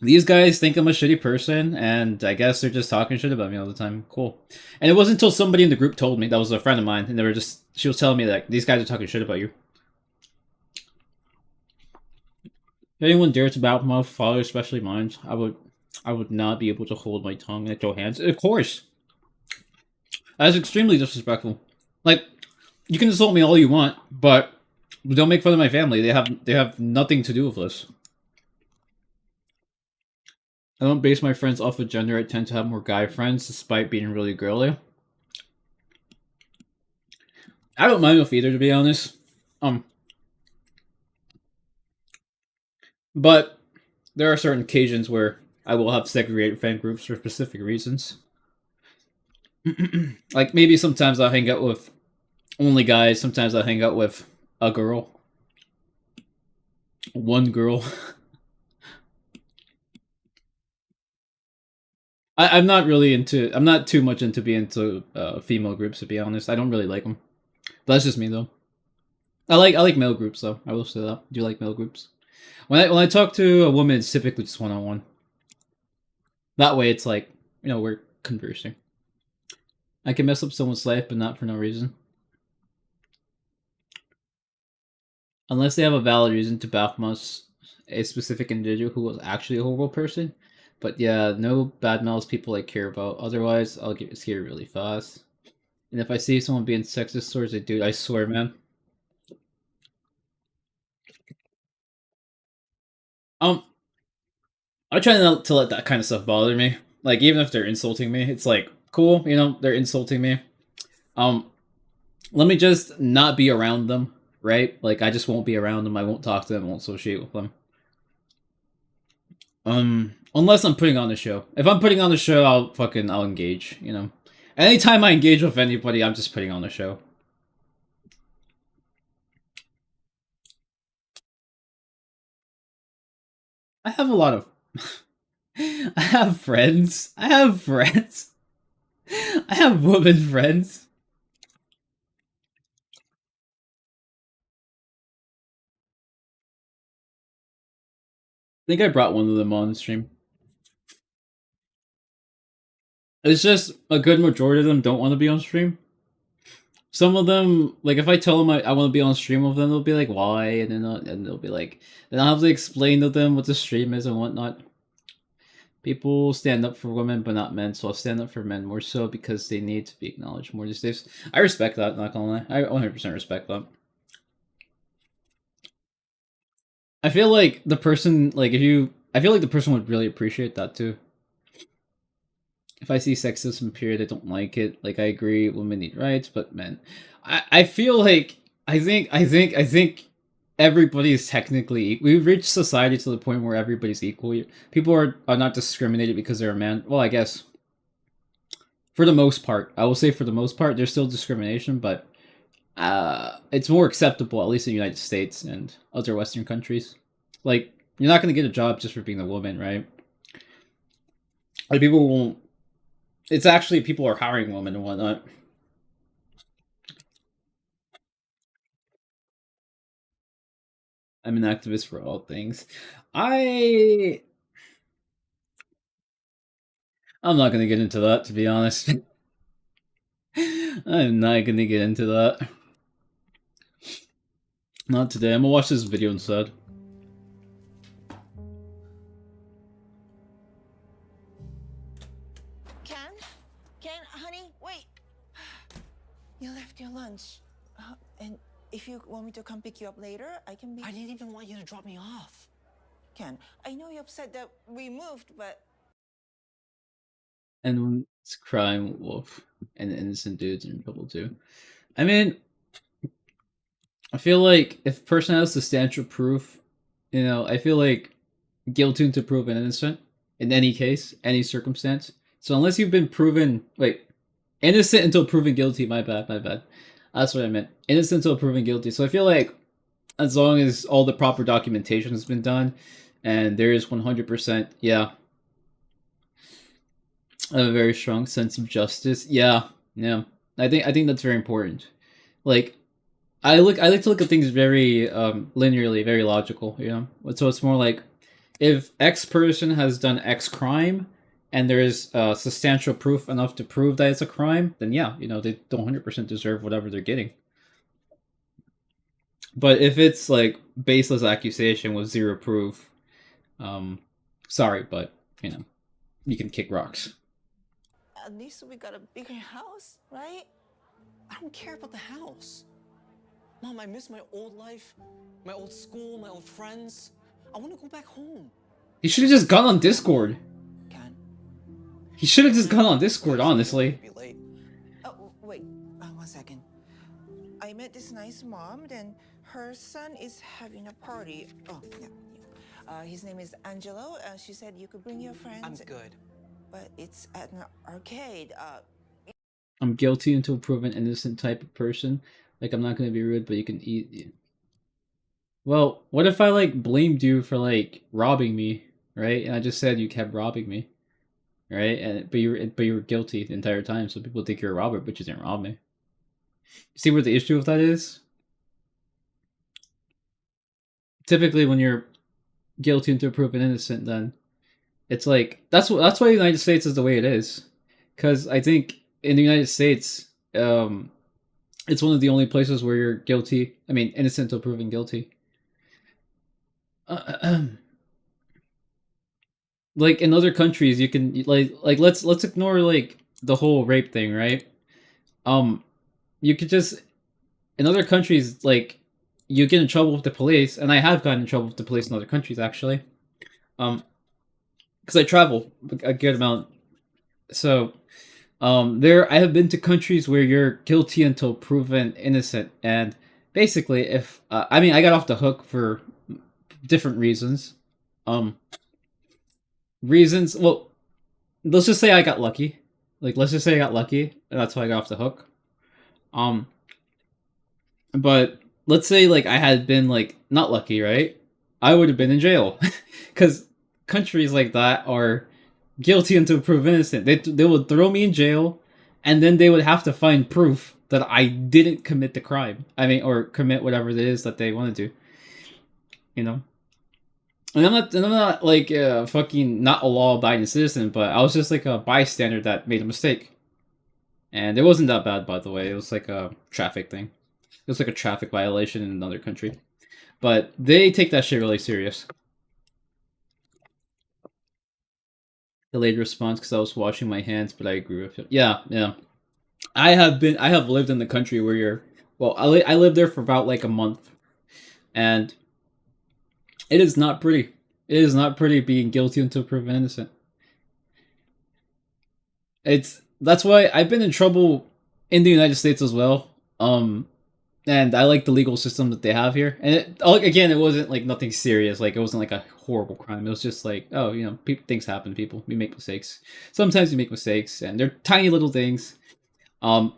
these guys think I'm a shitty person, and I guess they're just talking shit about me all the time. Cool. And it wasn't until somebody in the group told me, that was a friend of mine, and she was telling me that these guys are talking shit about you. If anyone dared to badmouth my father, especially mine, I would not be able to hold my tongue at your hands. Of course. That is extremely disrespectful. Like, you can insult me all you want, but don't make fun of my family. They have nothing to do with this. I don't base my friends off of gender. I tend to have more guy friends, despite being really girly. I don't mind with either, to be honest. But there are certain occasions where I will have segregated fan groups for specific reasons. Like, maybe sometimes I'll hang out with only guys, sometimes I'll hang out with a girl. One girl. I'm not too much into being into female groups, to be honest. I don't really like them. But that's just me, though. I like male groups though. I will say that. I do like male groups. When I talk to a woman, it's typically just one-on-one. That way, it's like, we're conversing. I can mess up someone's life, but not for no reason. Unless they have a valid reason to badmouth a specific individual who was actually a horrible person. But yeah, no badmouths people I care about. Otherwise, I'll get scared really fast. And if I see someone being sexist towards a dude, I swear, man. I try not to let that kind of stuff bother me. Like, even if they're insulting me, it's like, cool, they're insulting me. Let me just not be around them, right? Like, I just won't be around them. I won't talk to them. I won't associate with them. Unless I'm putting on the show. If I'm putting on the show, I'll engage, Anytime I engage with anybody, I'm just putting on the show. I have a lot of... I have friends. I have women friends. I think I brought one of them on stream. It's just a good majority of them don't want to be on stream. Some of them, like, if I tell them I want to be on stream with them, they'll be like, why? And then they'll be like, then I'll have to explain to them what the stream is and whatnot. People stand up for women, but not men, so I'll stand up for men more so because they need to be acknowledged more these days. I respect that, not gonna lie. I 100% respect that. I feel like the person, I feel like the person would really appreciate that too. If I see sexism, period, I don't like it. Like, I agree, women need rights, but men, I feel like, I think everybody is technically, we've reached society to the point where everybody's equal. People are not discriminated because they're a man. Well, I guess, for the most part, I will say for the most part, there's still discrimination, but it's more acceptable, at least in the United States and other Western countries. Like, you're not going to get a job just for being a woman, right? Like, people won't... It's actually people are hiring women and whatnot. I'm an activist for all things. I'm not going to get into that, to be honest. I'm not going to get into that. Not today. I'm going to watch this video instead. Ken, honey, wait. You left your lunch. And if you want me to come pick you up later, I can be... I didn't even want you to drop me off. Ken, I know you're upset that we moved, but... And when it's crime, wolf, and innocent dudes in trouble too. I mean, I feel like if a person has substantial proof, I feel like guilty until proven innocent in any case, any circumstance. So unless you've been proven, innocent until proven guilty, my bad. That's what I meant. Innocent until proven guilty. So I feel like as long as all the proper documentation has been done, and there is 100%, yeah, a very strong sense of justice. Yeah. I think that's very important. Like, I like to look at things very linearly, very logical. So it's more like, if X person has done X crime, and there is substantial proof enough to prove that it's a crime, then yeah, they don't 100% deserve whatever they're getting. But if it's like baseless accusation with zero proof, sorry, but you can kick rocks. At least we got a bigger house, right? I don't care about the house. Mom, I miss my old life, my old school, my old friends. I want to go back home. He should have just gone on Discord. He should have just gone on Discord, honestly. Oh, wait, 1 second. I met this nice mom, then her son is having a party. Oh, yeah. His name is Angelo. She said you could bring your friends. I'm good. But it's at an arcade. I'm guilty until proven innocent type of person. Like, I'm not going to be rude, but you can eat. Well, what if I, blamed you for, robbing me, right? And I just said you kept robbing me, right? But you were guilty the entire time, so people think you're a robber, but you didn't rob me. See what the issue with that is? typically when you're guilty until proven innocent, then it's like that's why the United States is the way it is. Because I think in the United States, it's one of the only places where you're guilty. I mean, innocent until proven guilty. Like in other countries, you can like let's ignore like the whole rape thing, right? Um, you could just in other countries like you get in trouble with the police, and I have gotten in trouble with the police in other countries actually. Um, because I travel a good amount, so there I have been to countries where you're guilty until proven innocent, and basically, if I mean I got off the hook for different reasons. Um, reasons. Well, let's just say I got lucky. Like, let's just say I got lucky, and that's why I got off the hook. Um, but let's say like I had been like not lucky, right? I would have been in jail, because countries like that are guilty until proven innocent. They would throw me in jail, and then they would have to find proof that I didn't commit the crime. I mean, or commit whatever it is that they want to do. You know. And I'm not like fucking not a law-abiding citizen, but I was just like a bystander that made a mistake. And it wasn't that bad, by the way. It was like a traffic thing. It was like a traffic violation in another country. But they take that shit really serious. Delayed response because I was washing my hands, but I agree with it. Yeah, yeah. I have lived in the country where you're, well, I lived there for about like a month. And it is not pretty. It is not pretty being guilty until proven innocent. That's why I've been in trouble in the United States as well. And I like the legal system that they have here. And again, it wasn't like nothing serious. Like it wasn't like a horrible crime. It was just like, oh, you know, things happen. To people, we make mistakes. Sometimes we make mistakes, and they're tiny little things. But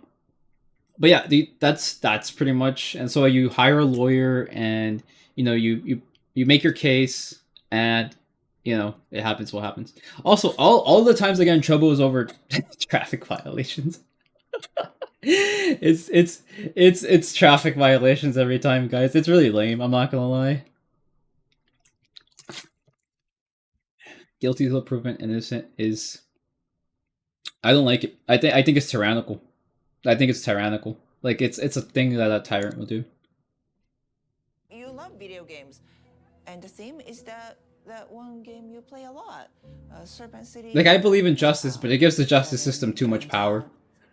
yeah, that's pretty much. And so you hire a lawyer, and you know you make your case, and you know it happens what happens. Also, all the times I got in trouble was over traffic violations. It's traffic violations every time, guys. It's really lame. I'm not gonna lie. Guilty till proven innocent is. I don't like it. I think it's tyrannical. I think it's tyrannical. Like it's a thing that a tyrant will do. You love video games, and the theme is that one game you play a lot, Serpent City. Like I believe in justice, but it gives the justice system too much power.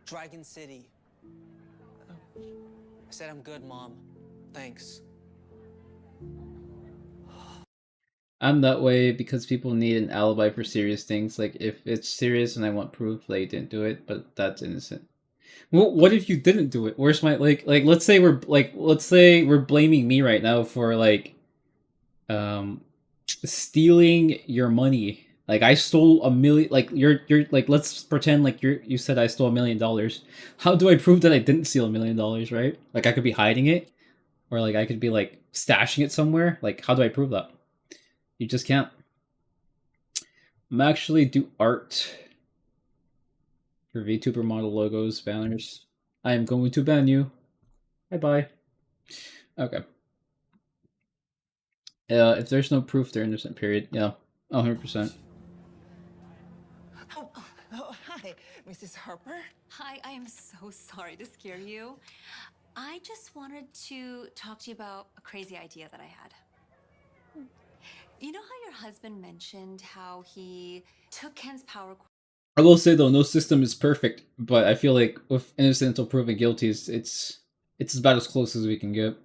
Dragon City. I said I'm good, Mom. Thanks. I'm that way because people need an alibi for serious things. Like if it's serious and I want proof, they didn't do it, but that's innocent. Well, what if you didn't do it? Where's my like let's say we're blaming me right now for like stealing your money. Like I stole $1 million. Like you're like let's pretend like you said I stole $1 million. How do I prove that I didn't steal $1 million? Right? Like I could be hiding it, or like I could be like stashing it somewhere. Like how do I prove that? You just can't. I'm actually do art for VTuber model logos, banners. I am going to ban you. Bye bye. Okay. If there's no proof, they're innocent. Period. Yeah, 100%. Oh, hi, Mrs. Harper. Hi, I am so sorry to scare you. I just wanted to talk to you about a crazy idea that I had. You know how your husband mentioned how he took Ken's power I will say though, no system is perfect, but I feel like with innocent until proven guilty, it's about as close as we can get.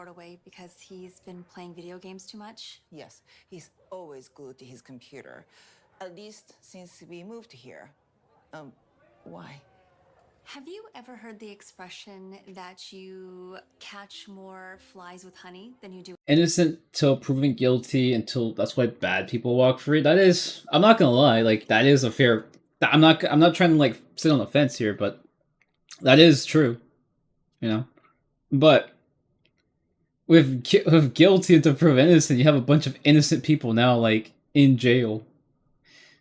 cord away because he's been playing video games too much? Yes, he's always glued to his computer, at least since we moved here. Why? Have you ever heard the expression that you catch more flies with honey than you do? Innocent till proven guilty until that's why bad people walk free. That is, I'm not gonna lie, like that is a fair. I'm not trying to like sit on the fence here, but that is true, you know. But with guilty until proven innocent, you have a bunch of innocent people now like in jail.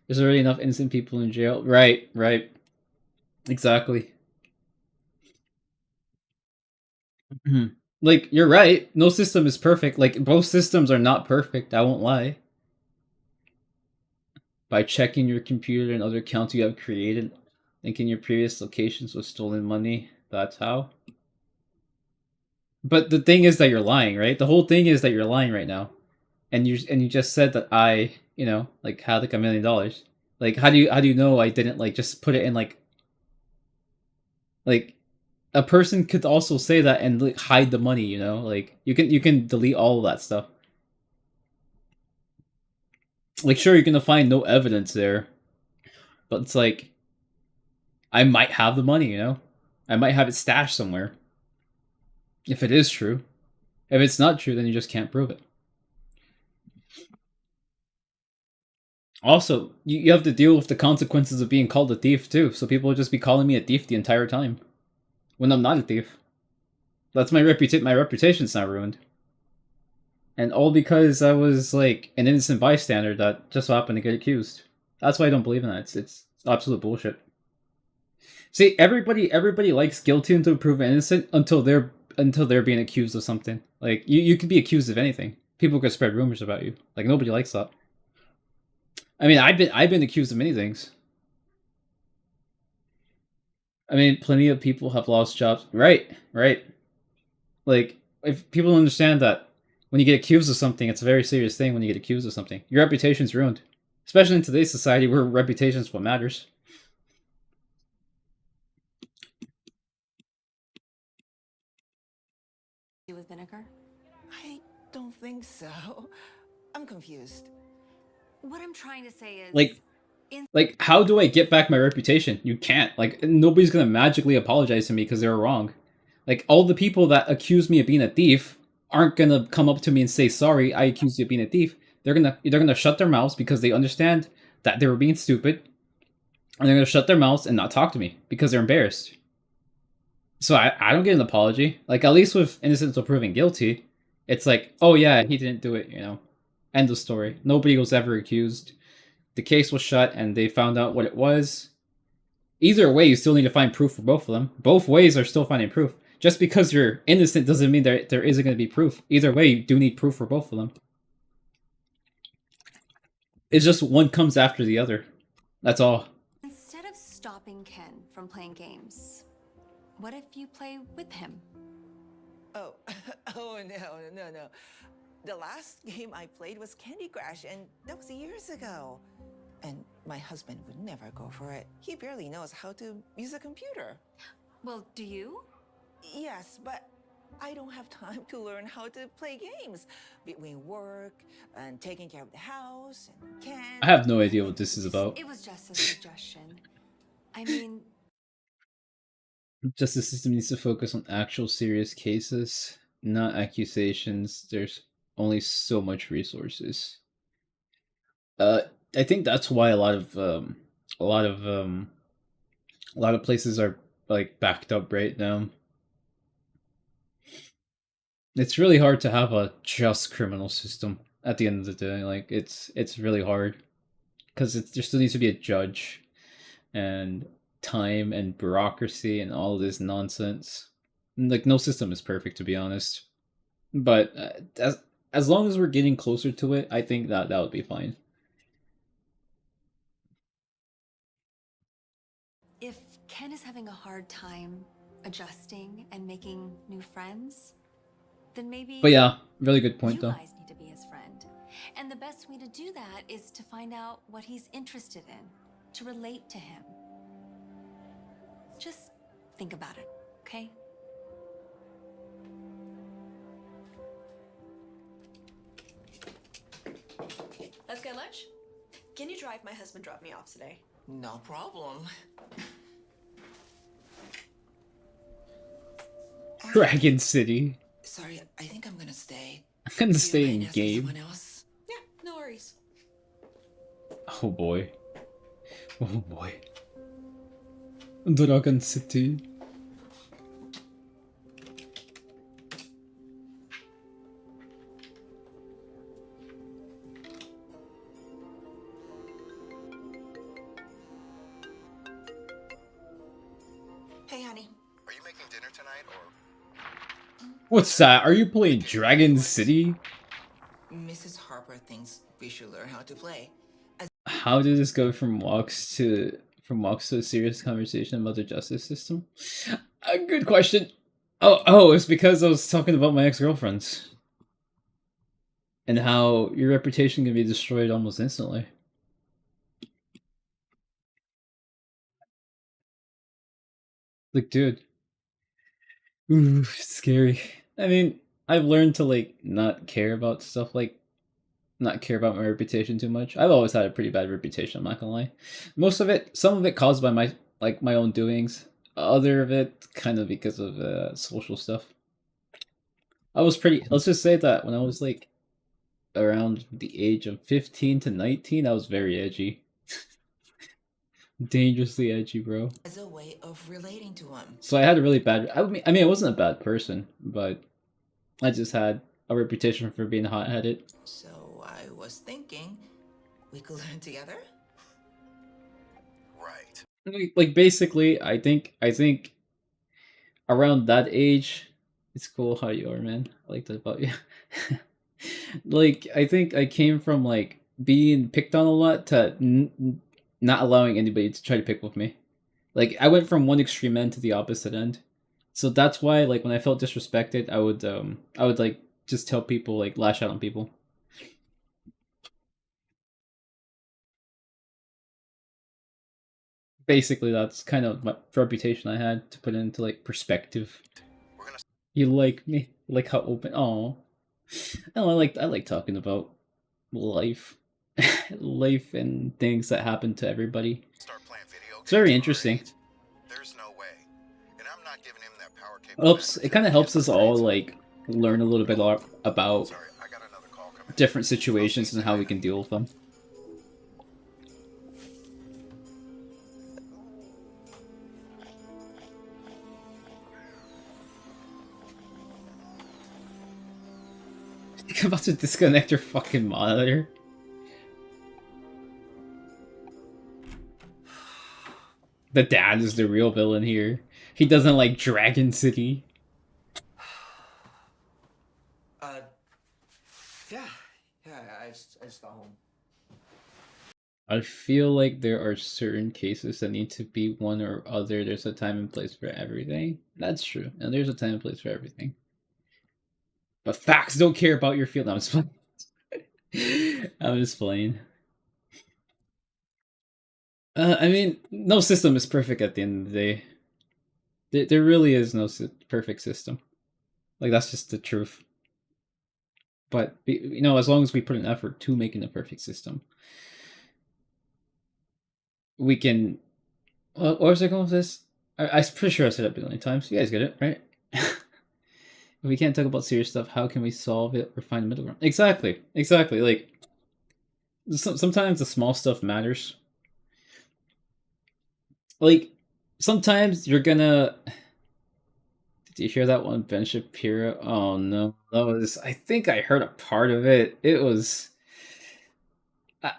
There's already enough innocent people in jail. Right, right. Exactly. Like, you're right. No system is perfect. Like, both systems are not perfect. I won't lie. By checking your computer and other accounts you have created, linking your previous locations with stolen money. That's how. But the thing is that you're lying, right? The whole thing is that you're lying right now, and you just said that I, like had like $1 million. Like, how do you know I didn't like just put it in like a person could also say that and like hide the money, like you can delete all of that stuff. Like, sure, you're gonna find no evidence there, but it's like I might have the money, I might have it stashed somewhere. If it is true. If it's not true, then you just can't prove it. Also, you have to deal with the consequences of being called a thief too, so people will just be calling me a thief the entire time. When I'm not a thief. That's my reputation's not ruined. And all because I was like an innocent bystander that just so happened to get accused. That's why I don't believe in that. It's absolute bullshit. See, everybody likes guilty until proven innocent until they're being accused of something. Like you could be accused of anything. People could spread rumors about you. Like nobody likes that. I mean, I've been accused of many things. I mean, plenty of people have lost jobs. Right. Like, if people don't understand that when you get accused of something, it's a very serious thing when you get accused of something. Your reputation's ruined. Especially in today's society where reputation's what matters. With vinegar? I don't think so. I'm confused. What I'm trying to say is... Like, how do I get back my reputation? You can't. Like, nobody's gonna magically apologize to me because they were wrong. Like, all the people that accuse me of being a thief aren't gonna come up to me and say, sorry, I accused you of being a thief. They're gonna shut their mouths because they understand that they were being stupid. And they're gonna shut their mouths and not talk to me because they're embarrassed. So I don't get an apology. Like, at least with innocent until proven guilty, it's like, oh yeah, he didn't do it, End of story. Nobody was ever accused. The case was shut and they found out what it was. Either way, you still need to find proof for both of them. Both ways are still finding proof. Just because you're innocent doesn't mean there isn't going to be proof. Either way, you do need proof for both of them. It's just one comes after the other. That's all. Instead of stopping Ken from playing games, what if you play with him? Oh, oh no. The last game I played was Candy Crush, and that was years ago. And my husband would never go for it. He barely knows how to use a computer. Well, do you? Yes, but I don't have time to learn how to play games. Between work and taking care of the house and Ken. I have no idea what this is about. It was just a suggestion. I mean... Justice system needs to focus on actual serious cases, not accusations. There's only so much resources. I think that's why a lot of places are like backed up right now. It's really hard to have a just criminal system at the end of the day. Like it's really hard because there still needs to be a judge and time and bureaucracy and all of this nonsense. Like no system is perfect, to be honest. But as long as we're getting closer to it, I think that would be fine. If Ken is having a hard time adjusting and making new friends, then maybe... But yeah, really good point you though. guys need to be his friend. And the best way to do that is to find out what he's interested in, to relate to him. Just think about it, okay? Let's get lunch? Can you drive? My husband dropped me off today. No problem. Dragon City. Sorry, I think I'm gonna stay. I'm gonna Do you stay mind in asking game. someone else? Yeah, no worries. Oh boy. Oh boy. Dragon City. Hey, honey. Are you making dinner tonight or? What's that? Are you playing Dragon City? Mrs. Harper thinks we should learn how to play. How did this go from walks to a serious conversation about the justice system? A good question. Oh, it's because I was talking about my ex-girlfriends and how your reputation can be destroyed almost instantly. Like, dude, ooh, scary. I mean, I've learned to like not care about stuff like not care about my reputation too much. I've always had a pretty bad reputation, I'm not gonna lie. Most of it, some of it caused by my own doings. Other of it kind of because of social stuff. I was pretty. Let's just say that when I was like around the age of 15 to 19, I was very edgy. Dangerously edgy, bro. As a way of relating to him. So I had a really bad. I wasn't a bad person, but I just had a reputation for being hot-headed. So I was thinking we could learn together. Right. Like basically, I think around that age, it's cool how you are, man. I like that about you. Like I think I came from like being picked on a lot to not allowing anybody to try to pick with me. Like I went from one extreme end to the opposite end. So that's why like when I felt disrespected, I would like just tell people like lash out on people. Basically that's kind of my reputation I had to put into like perspective. You like me? Like how open? Oh, no, I like talking about life, life and things that happen to everybody. It's very interesting. There's no way. And I'm not giving him that power cable. Oops, it kind of helps us all like learn a little bit about different situations and how we can deal with them. Think about to disconnect your fucking monitor. The dad is the real villain here. He doesn't like Dragon City. Yeah, I just got home. I feel like there are certain cases that need to be one or other. There's a time and place for everything. That's true. And there's a time and place for everything. But facts don't care about your field. No, I'm just playing. I'm just playing. I mean, no system is perfect at the end of the day. There really is no perfect system. Like, that's just the truth. But, you know, as long as we put an effort to making a perfect system, we can... What was I going with this? I'm pretty sure I said it a billion times. You guys get it, right? If we can't talk about serious stuff, how can we solve it or find a middle ground? Exactly. Like, sometimes the small stuff matters. Like, sometimes you're gonna... Did you hear that one, Ben Shapiro? Oh no, that was... I think I heard a part of it. It was... Ben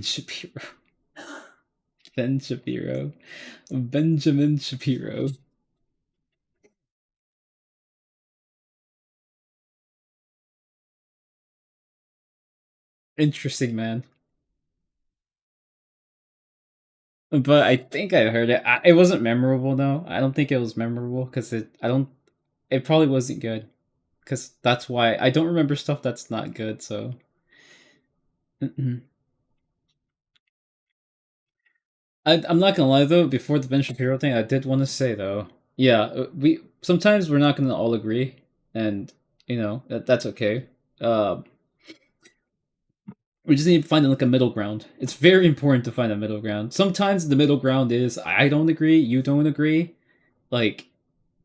Shapiro. Ben Shapiro. Benjamin Shapiro. Interesting, man. But I think I heard it. It wasn't memorable though. I don't think it was memorable because it probably wasn't good. Because that's why I don't remember stuff that's not good. So, I'm not gonna lie though. Before the Ben Shapiro thing, I did want to say though. Yeah, we sometimes we're not gonna all agree, and you know that's okay. We just need to find like a middle ground. It's very important to find a middle ground. Sometimes the middle ground is I don't agree, you don't agree. Like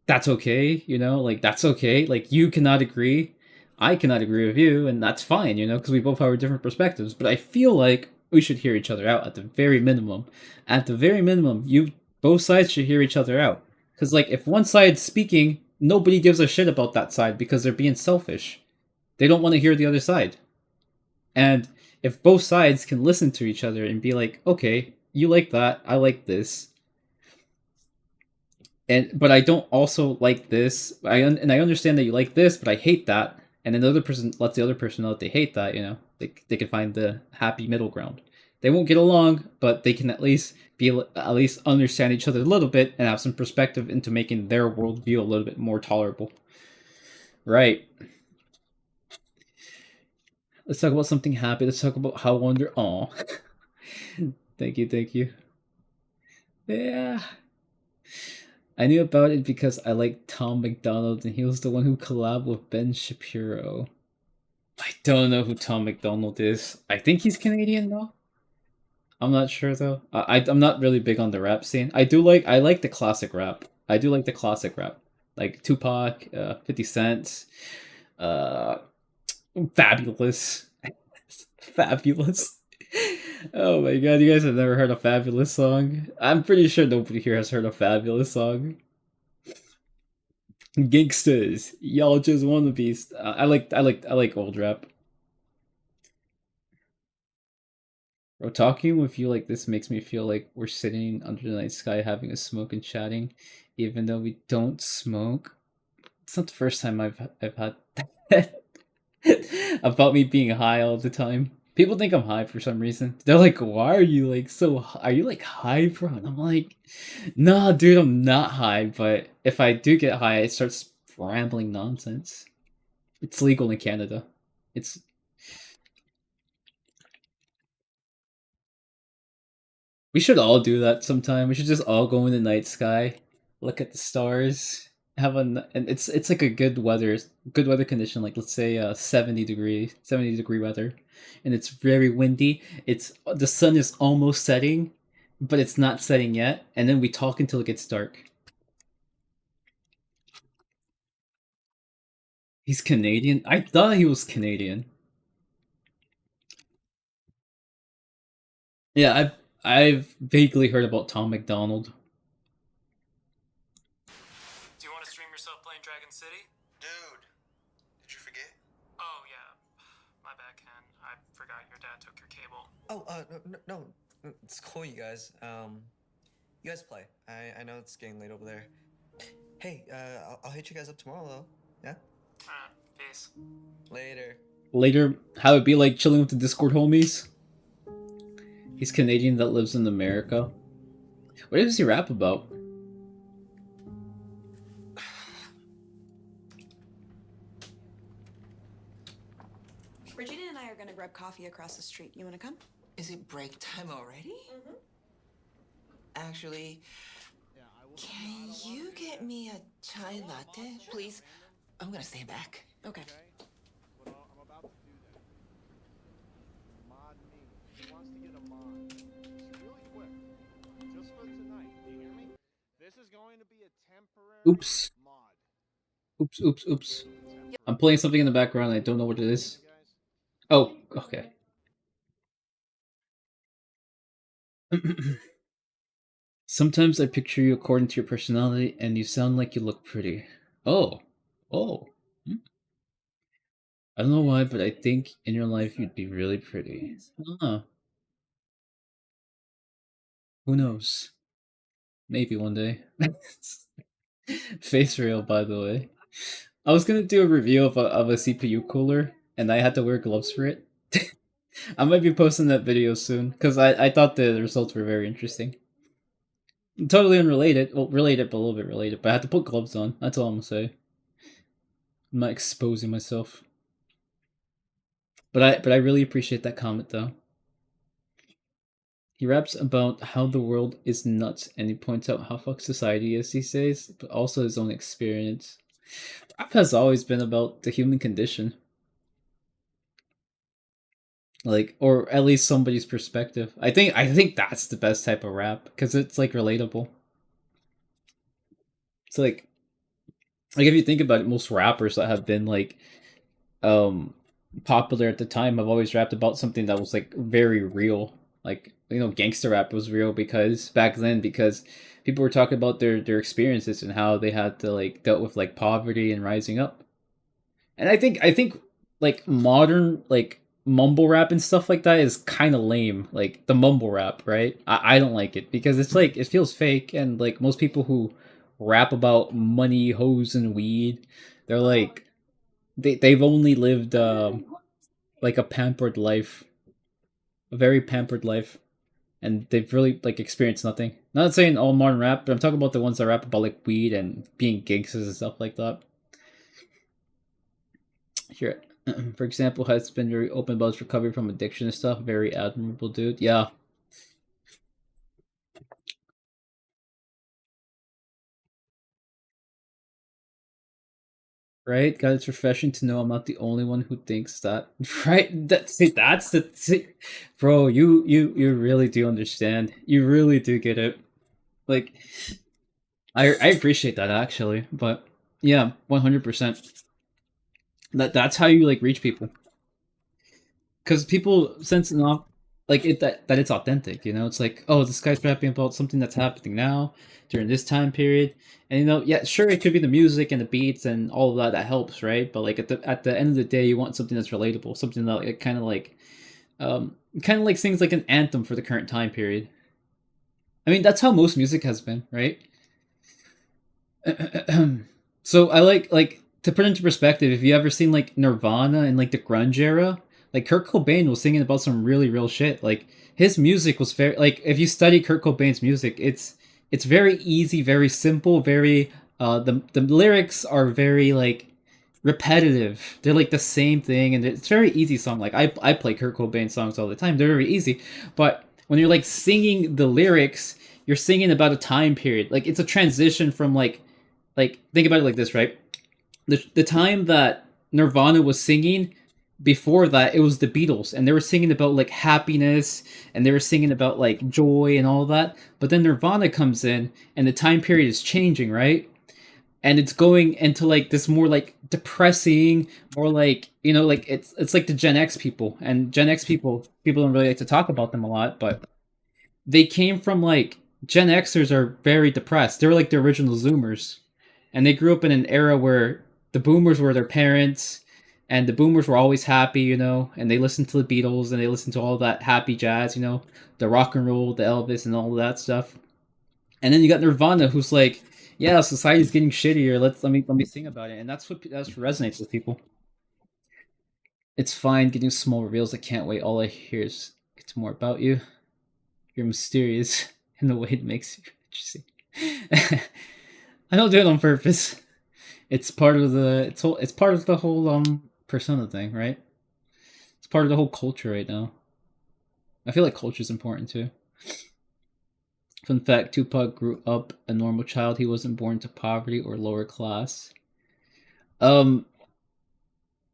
that's okay, you know? Like that's okay. Like you cannot agree, I cannot agree with you, and that's fine, you know, because we both have our different perspectives. But I feel like we should hear each other out at the very minimum. At the very minimum, you both sides should hear each other out. Because like if one side's speaking, nobody gives a shit about that side because they're being selfish. They don't want to hear the other side. And if both sides can listen to each other and be like, okay, you like that, I like this, but I don't also like this. And I understand that you like this, but I hate that. And then the other person lets the other person know that they hate that. They can find the happy middle ground. They won't get along, but they can at least understand each other a little bit and have some perspective into making their worldview a little bit more tolerable. Right. Let's talk about something happy. Let's talk about how wonder. Aw. Thank you, thank you. Yeah. I knew about it because I liked Tom McDonald, and he was the one who collabed with Ben Shapiro. I don't know who Tom McDonald is. I think he's Canadian though. I'm not sure though. I'm not really big on the rap scene. I like the classic rap. I do like the classic rap, like Tupac, 50 Cent, uh, Fabulous, Fabulous. Oh my god, you guys have never heard a Fabulous song? I'm pretty sure nobody here has heard a Fabulous song. Gangsters, y'all just wannabes. I like old rap. Bro, talking with you like this makes me feel like we're sitting under the night sky having a smoke and chatting, even though we don't smoke. It's not the first time I've had that about me being high all the time. People think I'm high for some reason. They're like, "Why are you like so? Are you like high, bro?" And I'm like, "Nah, dude, I'm not high. But if I do get high, it starts rambling nonsense. It's legal in Canada. It's We should all do that sometime. We should just all go in the night sky, look at the stars, and it's like a good weather condition. Like let's say 70 degree weather, and it's very windy. It's the sun is almost setting, but it's not setting yet. And then we talk until it gets dark. He's Canadian. I thought he was Canadian. Yeah, I've vaguely heard about Tom McDonald. Do you want to stream yourself playing Dragon City? Dude, did you forget? Oh, yeah. My bad, Ken. I forgot your dad took your cable. Oh, no, it's cool, you guys. You guys play. I know it's getting late over there. Hey, I'll hit you guys up tomorrow, though. Yeah? Peace. Later. Later, how it be like chilling with the Discord homies? He's Canadian that lives in America. What does he rap about? Regina and I are gonna grab coffee across the street. You wanna come? Is it break time already? Mm-hmm. Actually, can you get me a chai latte, please? I'm gonna stay back. Okay. Oops. Oops, oops, oops. I'm playing something in the background. I don't know what it is. Oh, okay. Sometimes I picture you according to your personality, and you sound like you look pretty. Oh. Oh. Hmm. I don't know why, but I think in your life you'd be really pretty. Huh. Who knows? Maybe one day. Face real, by the way. I was gonna do a review of a CPU cooler, and I had to wear gloves for it. I might be posting that video soon, because I thought the results were very interesting. Totally unrelated. Well, related, but a little bit related. But I had to put gloves on. That's all I'm gonna say. I'm not exposing myself. But I really appreciate that comment, though. He raps about how the world is nuts, and he points out how fucked society is these days, but also his own experience. Rap has always been about the human condition. Like, or at least somebody's perspective. I think that's the best type of rap, because it's like relatable. It's like if you think about it, most rappers that have been like popular at the time have always rapped about something that was like very real. Like, gangster rap was real because back then, because people were talking about their experiences and how they had to like dealt with like poverty and rising up. And I think like modern like mumble rap and stuff like that is kind of lame. Like the mumble rap, right? I don't like it because it's like it feels fake, and like most people who rap about money, hoes, and weed. They're like they've only lived like a pampered life, a very pampered life, and they've really like experienced nothing. Not saying all modern rap, but I'm talking about the ones that rap about like weed and being gangsters and stuff like that. Here, for example, has been very open about his recovery from addiction and stuff. Very admirable dude. Yeah. Right, God, it's refreshing to know I'm not the only one who thinks that. Right, that's the bro. You really do understand. You really do get it. Like, I appreciate that actually, but yeah, 100%. That's how you like reach people, because people sense enough like it that it's authentic. You know, it's like, oh, this guy's rapping about something that's happening now during this time period, and you know, yeah, sure, it could be the music and the beats and all of that that helps, right? But like at the end of the day, you want something that's relatable, something that like, kind of like sings like an anthem for the current time period. I mean, that's how most music has been, right? So I like to put into perspective. If you ever seen like Nirvana and like the grunge era, like Kurt Cobain was singing about some really real shit. Like his music was very like if you study Kurt Cobain's music, it's very easy, very simple, very the lyrics are very like repetitive. They're like the same thing, and it's very easy song. Like I play Kurt Cobain songs all the time. They're very easy, but when you're like singing the lyrics, you're singing about a time period. Like it's a transition from like think about it like this, right? The time that Nirvana was singing, before that it was the Beatles, and they were singing about like happiness, and they were singing about like joy and all that. But then Nirvana comes in and the time period is changing, right? And it's going into like this more like depressing, more like, you know, like it's like the Gen X people, and Gen X people don't really like to talk about them a lot, but they came from like Gen Xers are very depressed. They're like the original Zoomers, and they grew up in an era where the Boomers were their parents, and the Boomers were always happy, you know, and they listened to the Beatles and they listened to all that happy jazz, you know, the rock and roll, the Elvis, and all of that stuff. And then you got Nirvana, who's like, yeah, society's getting shittier. Let me sing about it, and that's what resonates with people. It's fine getting small reveals. I can't wait. All I hear is it's more about you. You're mysterious in the way it makes you interesting. I don't do it on purpose. It's part of it's part of the whole persona thing, right? It's part of the whole culture right now. I feel like culture is important too. Fun fact, Tupac grew up a normal child. He wasn't born to poverty or lower class. Um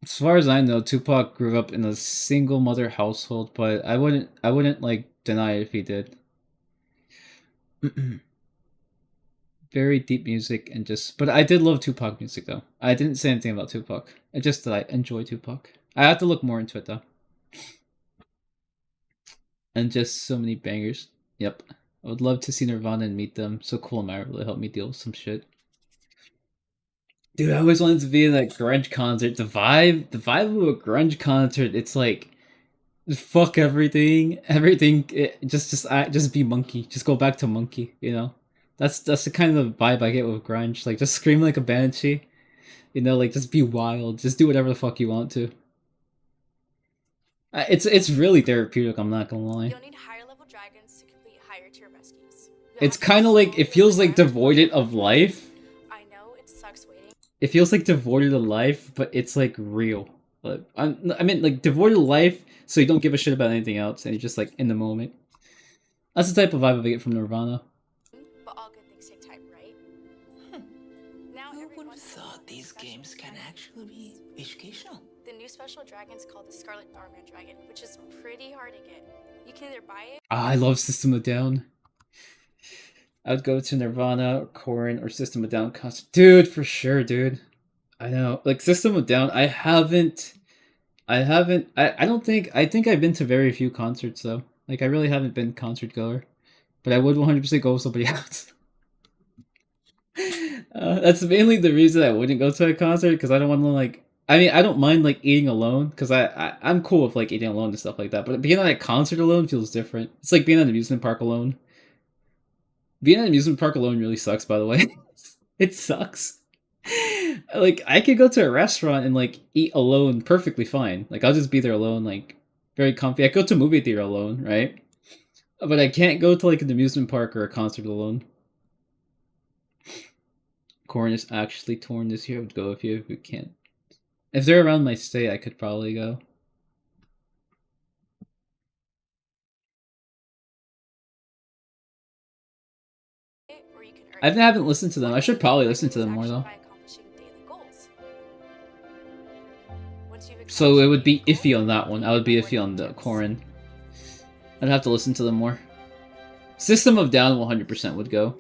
as far as I know, Tupac grew up in a single mother household, but I wouldn't like deny it if he did. Very deep music and just but I did love Tupac music though. I didn't say anything about Tupac. I just that I enjoy Tupac. I have to look more into it though. And just so many bangers. Yep. I would love to see Nirvana and meet them. So cool, Marvel to help me deal with some shit. Dude, I always wanted to be in that grunge concert. The vibe of a grunge concert, it's like fuck everything, just be monkey, just go back to monkey, you know. That's the kind of vibe I get with grunge. Like just scream like a banshee, you know, like just be wild, just do whatever the fuck you want to. It's really therapeutic. I'm not gonna lie. You'll need higher level dragons to complete higher tier rescues. It's kind of like it feels like devoid of life. I know it sucks waiting. It feels like devoid of life, but it's like real. But I mean, like devoid of life, so you don't give a shit about anything else, and you're just like in the moment. That's the type of vibe I get from Nirvana. But all good things take time, right? Now Who would everyone have thought these games can actually be educational? The new special dragon is called the Scarlet Starman Dragon, which is pretty hard to get. You can either buy it. I love System of a Down. I would go to Nirvana, or Korn, or System of a Down concert. Dude, for sure, dude. I know. Like, System of a Down, I think I've been to very few concerts, though. Like, I really haven't been concert goer. But I would 100% go with somebody else. That's mainly the reason I wouldn't go to a concert, because I don't want to, like... I mean, I don't mind, like, eating alone, because I'm cool with, like, eating alone and stuff like that. But being at a concert alone feels different. It's like being at an amusement park alone. Being at an amusement park alone really sucks, by the way. It sucks. Like I could go to a restaurant and like eat alone perfectly fine. Like I'll just be there alone, like very comfy. I go to a movie theater alone, right? But I can't go to like an amusement park or a concert alone. Corn is actually torn this year. I would go if you can't. If they're around my state, I could probably go. Or you can earn I haven't listened to them. I should probably listen to them more though. by accomplishing daily goals. Once you've So it would be iffy on that one. I would be iffy on the Corin. I'd have to listen to them more. System of Down 100% would go.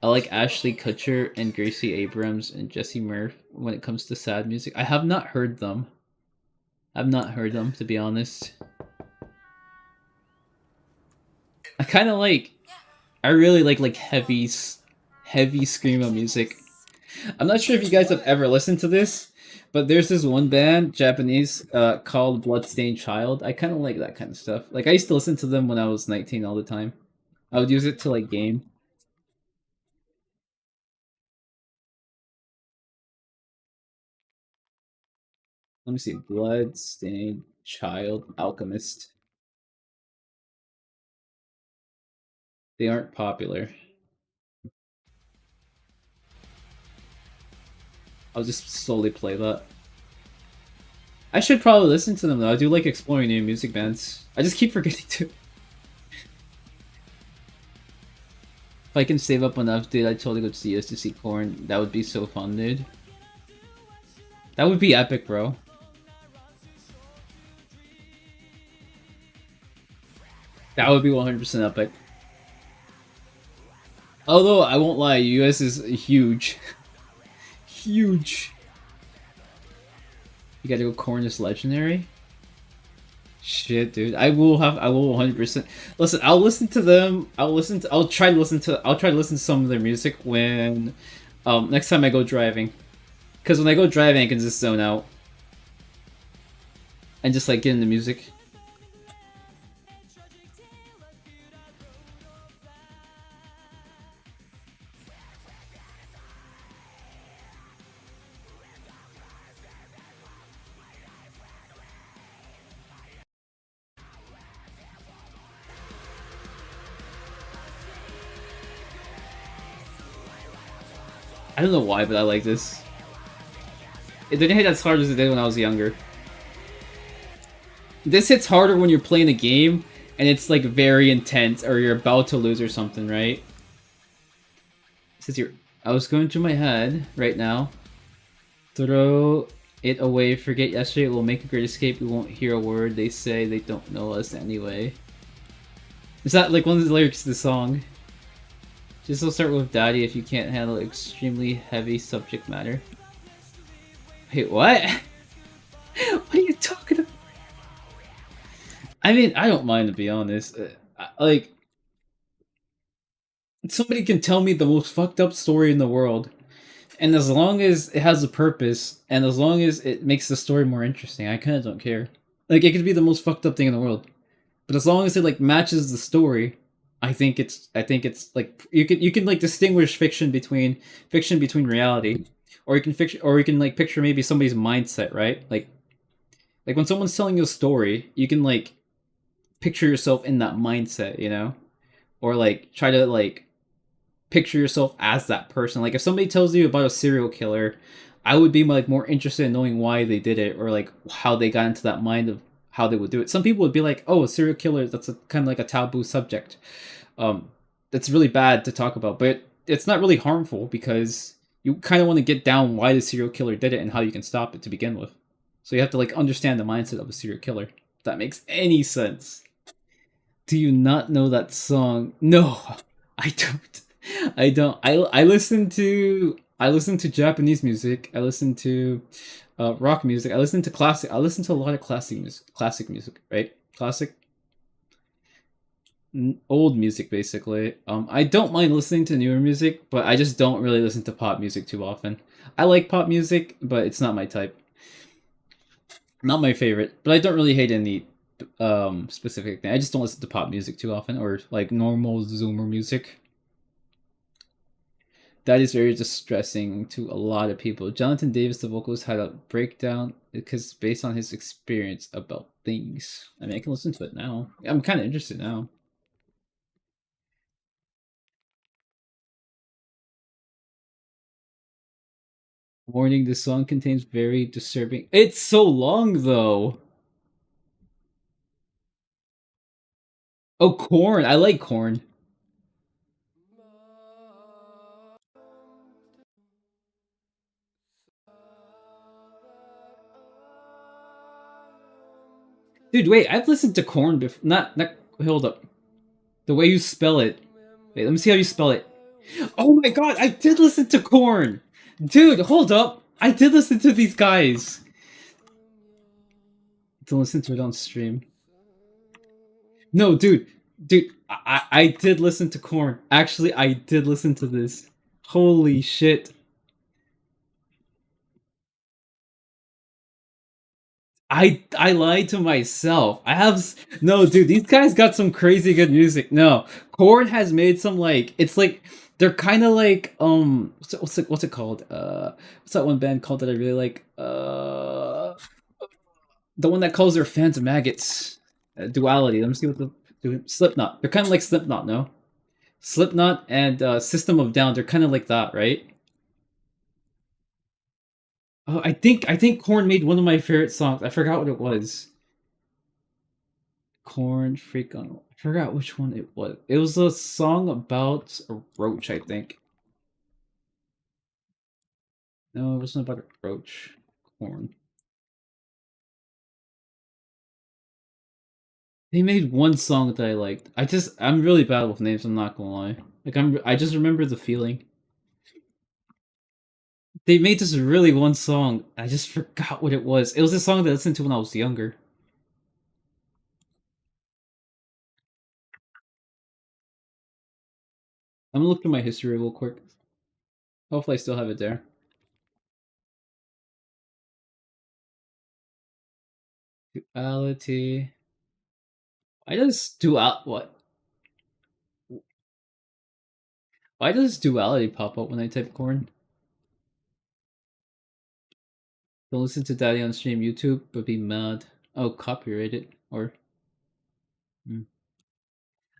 I like Ashley Kutcher and Gracie Abrams and Jesse Murph when it comes to sad music. I have not heard them. I've not heard them, to be honest. I kind of like... I really like heavy screamo music. I'm not sure if you guys have ever listened to this, but there's this one band, Japanese, called Bloodstained Child. I kind of like that kind of stuff. Like, I used to listen to them when I was 19 all the time. I would use it to, like, game. Let me see. Bloodstained Child, Alchemist. They aren't popular. I'll just slowly play that. I should probably listen to them though. I do like exploring new music bands. I just keep forgetting to. If I can save up enough, dude, I'd totally go to the US to see Korn. That would be so fun, dude. That would be epic, bro. That would be 100% epic. Although, I won't lie, US is huge. Huge. You gotta go Korn is legendary? Shit, dude. I will 100%. Listen, I'll listen to them. I'll try to listen to some of their music when next time I go driving. Cuz when I go driving, I can just zone out and just like get into music. I don't know why, but I like this. It didn't hit as hard as it did when I was younger. This hits harder when you're playing a game and it's like very intense or you're about to lose or something, right? Since I was going through my head right now. Throw it away, forget yesterday, we'll make a great escape, we won't hear a word they say, they don't know us anyway. Is that like one of the lyrics to the song? Just will start with Daddy if you can't handle extremely heavy subject matter. Wait, what? What are you talking about? I mean, I don't mind to be honest. Like, somebody can tell me the most fucked up story in the world, and as long as it has a purpose, and as long as it makes the story more interesting, I kind of don't care. Like, it could be the most fucked up thing in the world, but as long as it like matches the story, I think it's like you can like distinguish fiction between reality, or you can like picture maybe somebody's mindset, right? Like when someone's telling you a story, you can like picture yourself in that mindset, you know, or like try to like picture yourself as that person. Like if somebody tells you about a serial killer, I would be like more interested in knowing why they did it or like how they got into that mind of how they would do it. Some people would be like, "Oh, a serial killer, that's a kind of like a taboo subject. That's really bad to talk about, but it's not really harmful because you kind of want to get down why the serial killer did it and how you can stop it to begin with. So you have to like understand the mindset of a serial killer. If that makes any sense. Do you not know that song? No, I don't. I don't. I listen to Japanese music. I listen to rock music. I listen to classic. I listen to a lot of classic music, right? Classic old music basically. I don't mind listening to newer music, but I just don't really listen to pop music too often. I like pop music, but it's not my type. Not my favorite, but I don't really hate any specific thing. I just don't listen to pop music too often or like normal Zoomer music. That is very distressing to a lot of people. Jonathan Davis, the vocalist, had a breakdown because based on his experience about things. I mean, I can listen to it now. I'm kind of interested now. Warning, this song contains very disturbing... It's so long, though! Oh, Corn! I like Corn. Dude, wait, I've listened to Corn before. Not. Hold up. The way you spell it. Wait, let me see how you spell it. Oh my god, I did listen to Corn! Dude, hold up! I did listen to these guys! To listen to it on stream. No, dude, I did listen to Corn. Actually, I did listen to this. Holy shit. I lied to myself. No, dude, these guys got some crazy good music. No, Korn has made some like it's like they're kind of like what's it called? What's that one band called that I really like? The one that calls their fans maggots. Duality. Let me see what the Slipknot. They're kind of like Slipknot, no? Slipknot and System of Down. They're kind of like that, right? Oh, I think Korn made one of my favorite songs. I forgot what it was. Corn Freak on. I forgot which one it was. It was a song about a roach, I think. No, it wasn't about a roach. Corn. They made one song that I liked. I'm really bad with names, I'm not gonna lie. Like I just remember the feeling. They made this really one song. I just forgot what it was. It was a song that I listened to when I was younger. I'm gonna look through my history real quick. Hopefully I still have it there. Duality. Why does what? Why does duality pop up when I type corn? Don't listen to Daddy on stream YouTube, but be mad. Oh, copyrighted or.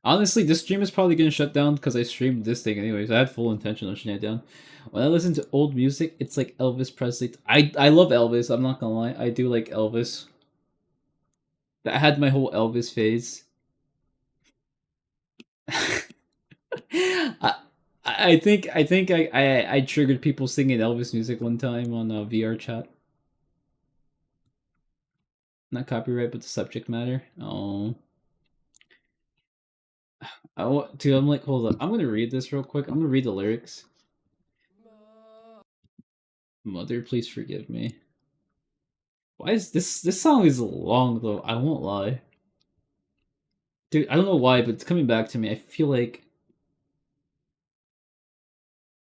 Honestly, this stream is probably gonna shut down because I streamed this thing anyways. I had full intention of shutting it down. When I listen to old music, it's like Elvis Presley. I love Elvis. I'm not gonna lie. I do like Elvis. I had my whole Elvis phase. I I triggered people singing Elvis music one time on VR chat. Not copyright, but the subject matter. Oh. Dude, I'm like, hold up. I'm gonna read this real quick. I'm gonna read the lyrics. Mother, please forgive me. Why is this song is long though? I won't lie. Dude, I don't know why, but it's coming back to me. I feel like...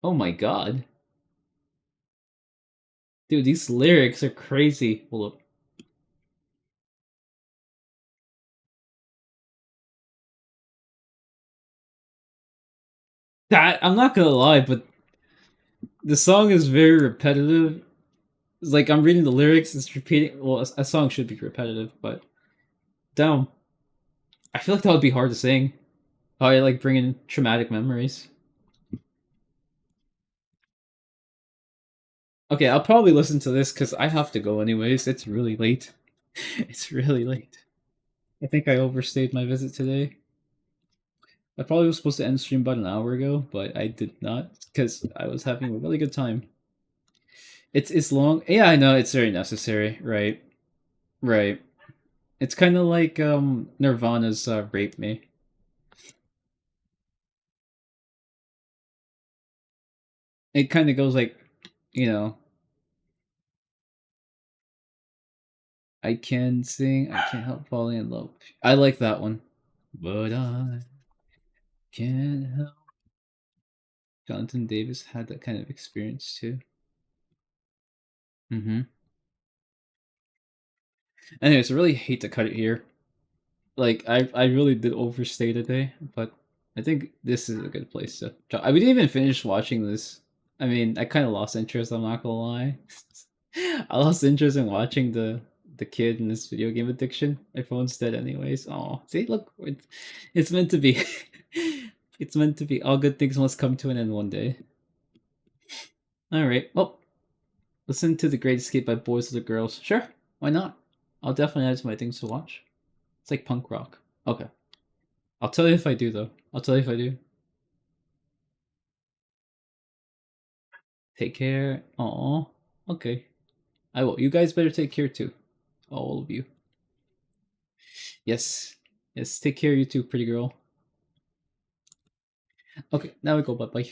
Oh my god. Dude, these lyrics are crazy. Hold up. I'm not gonna lie, but the song is very repetitive. It's like I'm reading the lyrics, it's repeating. Well, a song should be repetitive, but damn, I feel like that would be hard to sing. Probably like bringing traumatic memories. Okay, I'll probably listen to this because I have to go anyways. It's really late. It's really late. I think I overstayed my visit today. I probably was supposed to end stream about an hour ago, but I did not because I was having a really good time. It's long. Yeah, I know it's very necessary. Right, right. It's kind of like Nirvana's "Rape Me." It kind of goes like, you know, I can sing, I can't help falling in love. I like that one, but I can't help. Jonathan Davis had that kind of experience too. Anyways, I really hate to cut it here. Like, I really did overstay today, but I think this is a good place to... We didn't even finish watching this. I mean, I kind of lost interest. I'm not gonna lie. I lost interest in watching the kid in this video game addiction. My phone's dead anyways. Oh, see, look, it's meant to be. It's meant to be. All good things must come to an end one day. All right. Well, listen to The Great Escape by Boys with the Girls. Sure, why not? I'll definitely add to my things to watch. It's like punk rock. Okay. I'll tell you if I do, though. I'll tell you if I do. Take care. Aw. Okay. I will. You guys better take care too. All of you. Yes. Yes, take care, you too, pretty girl. Okay, now we go. Bye bye.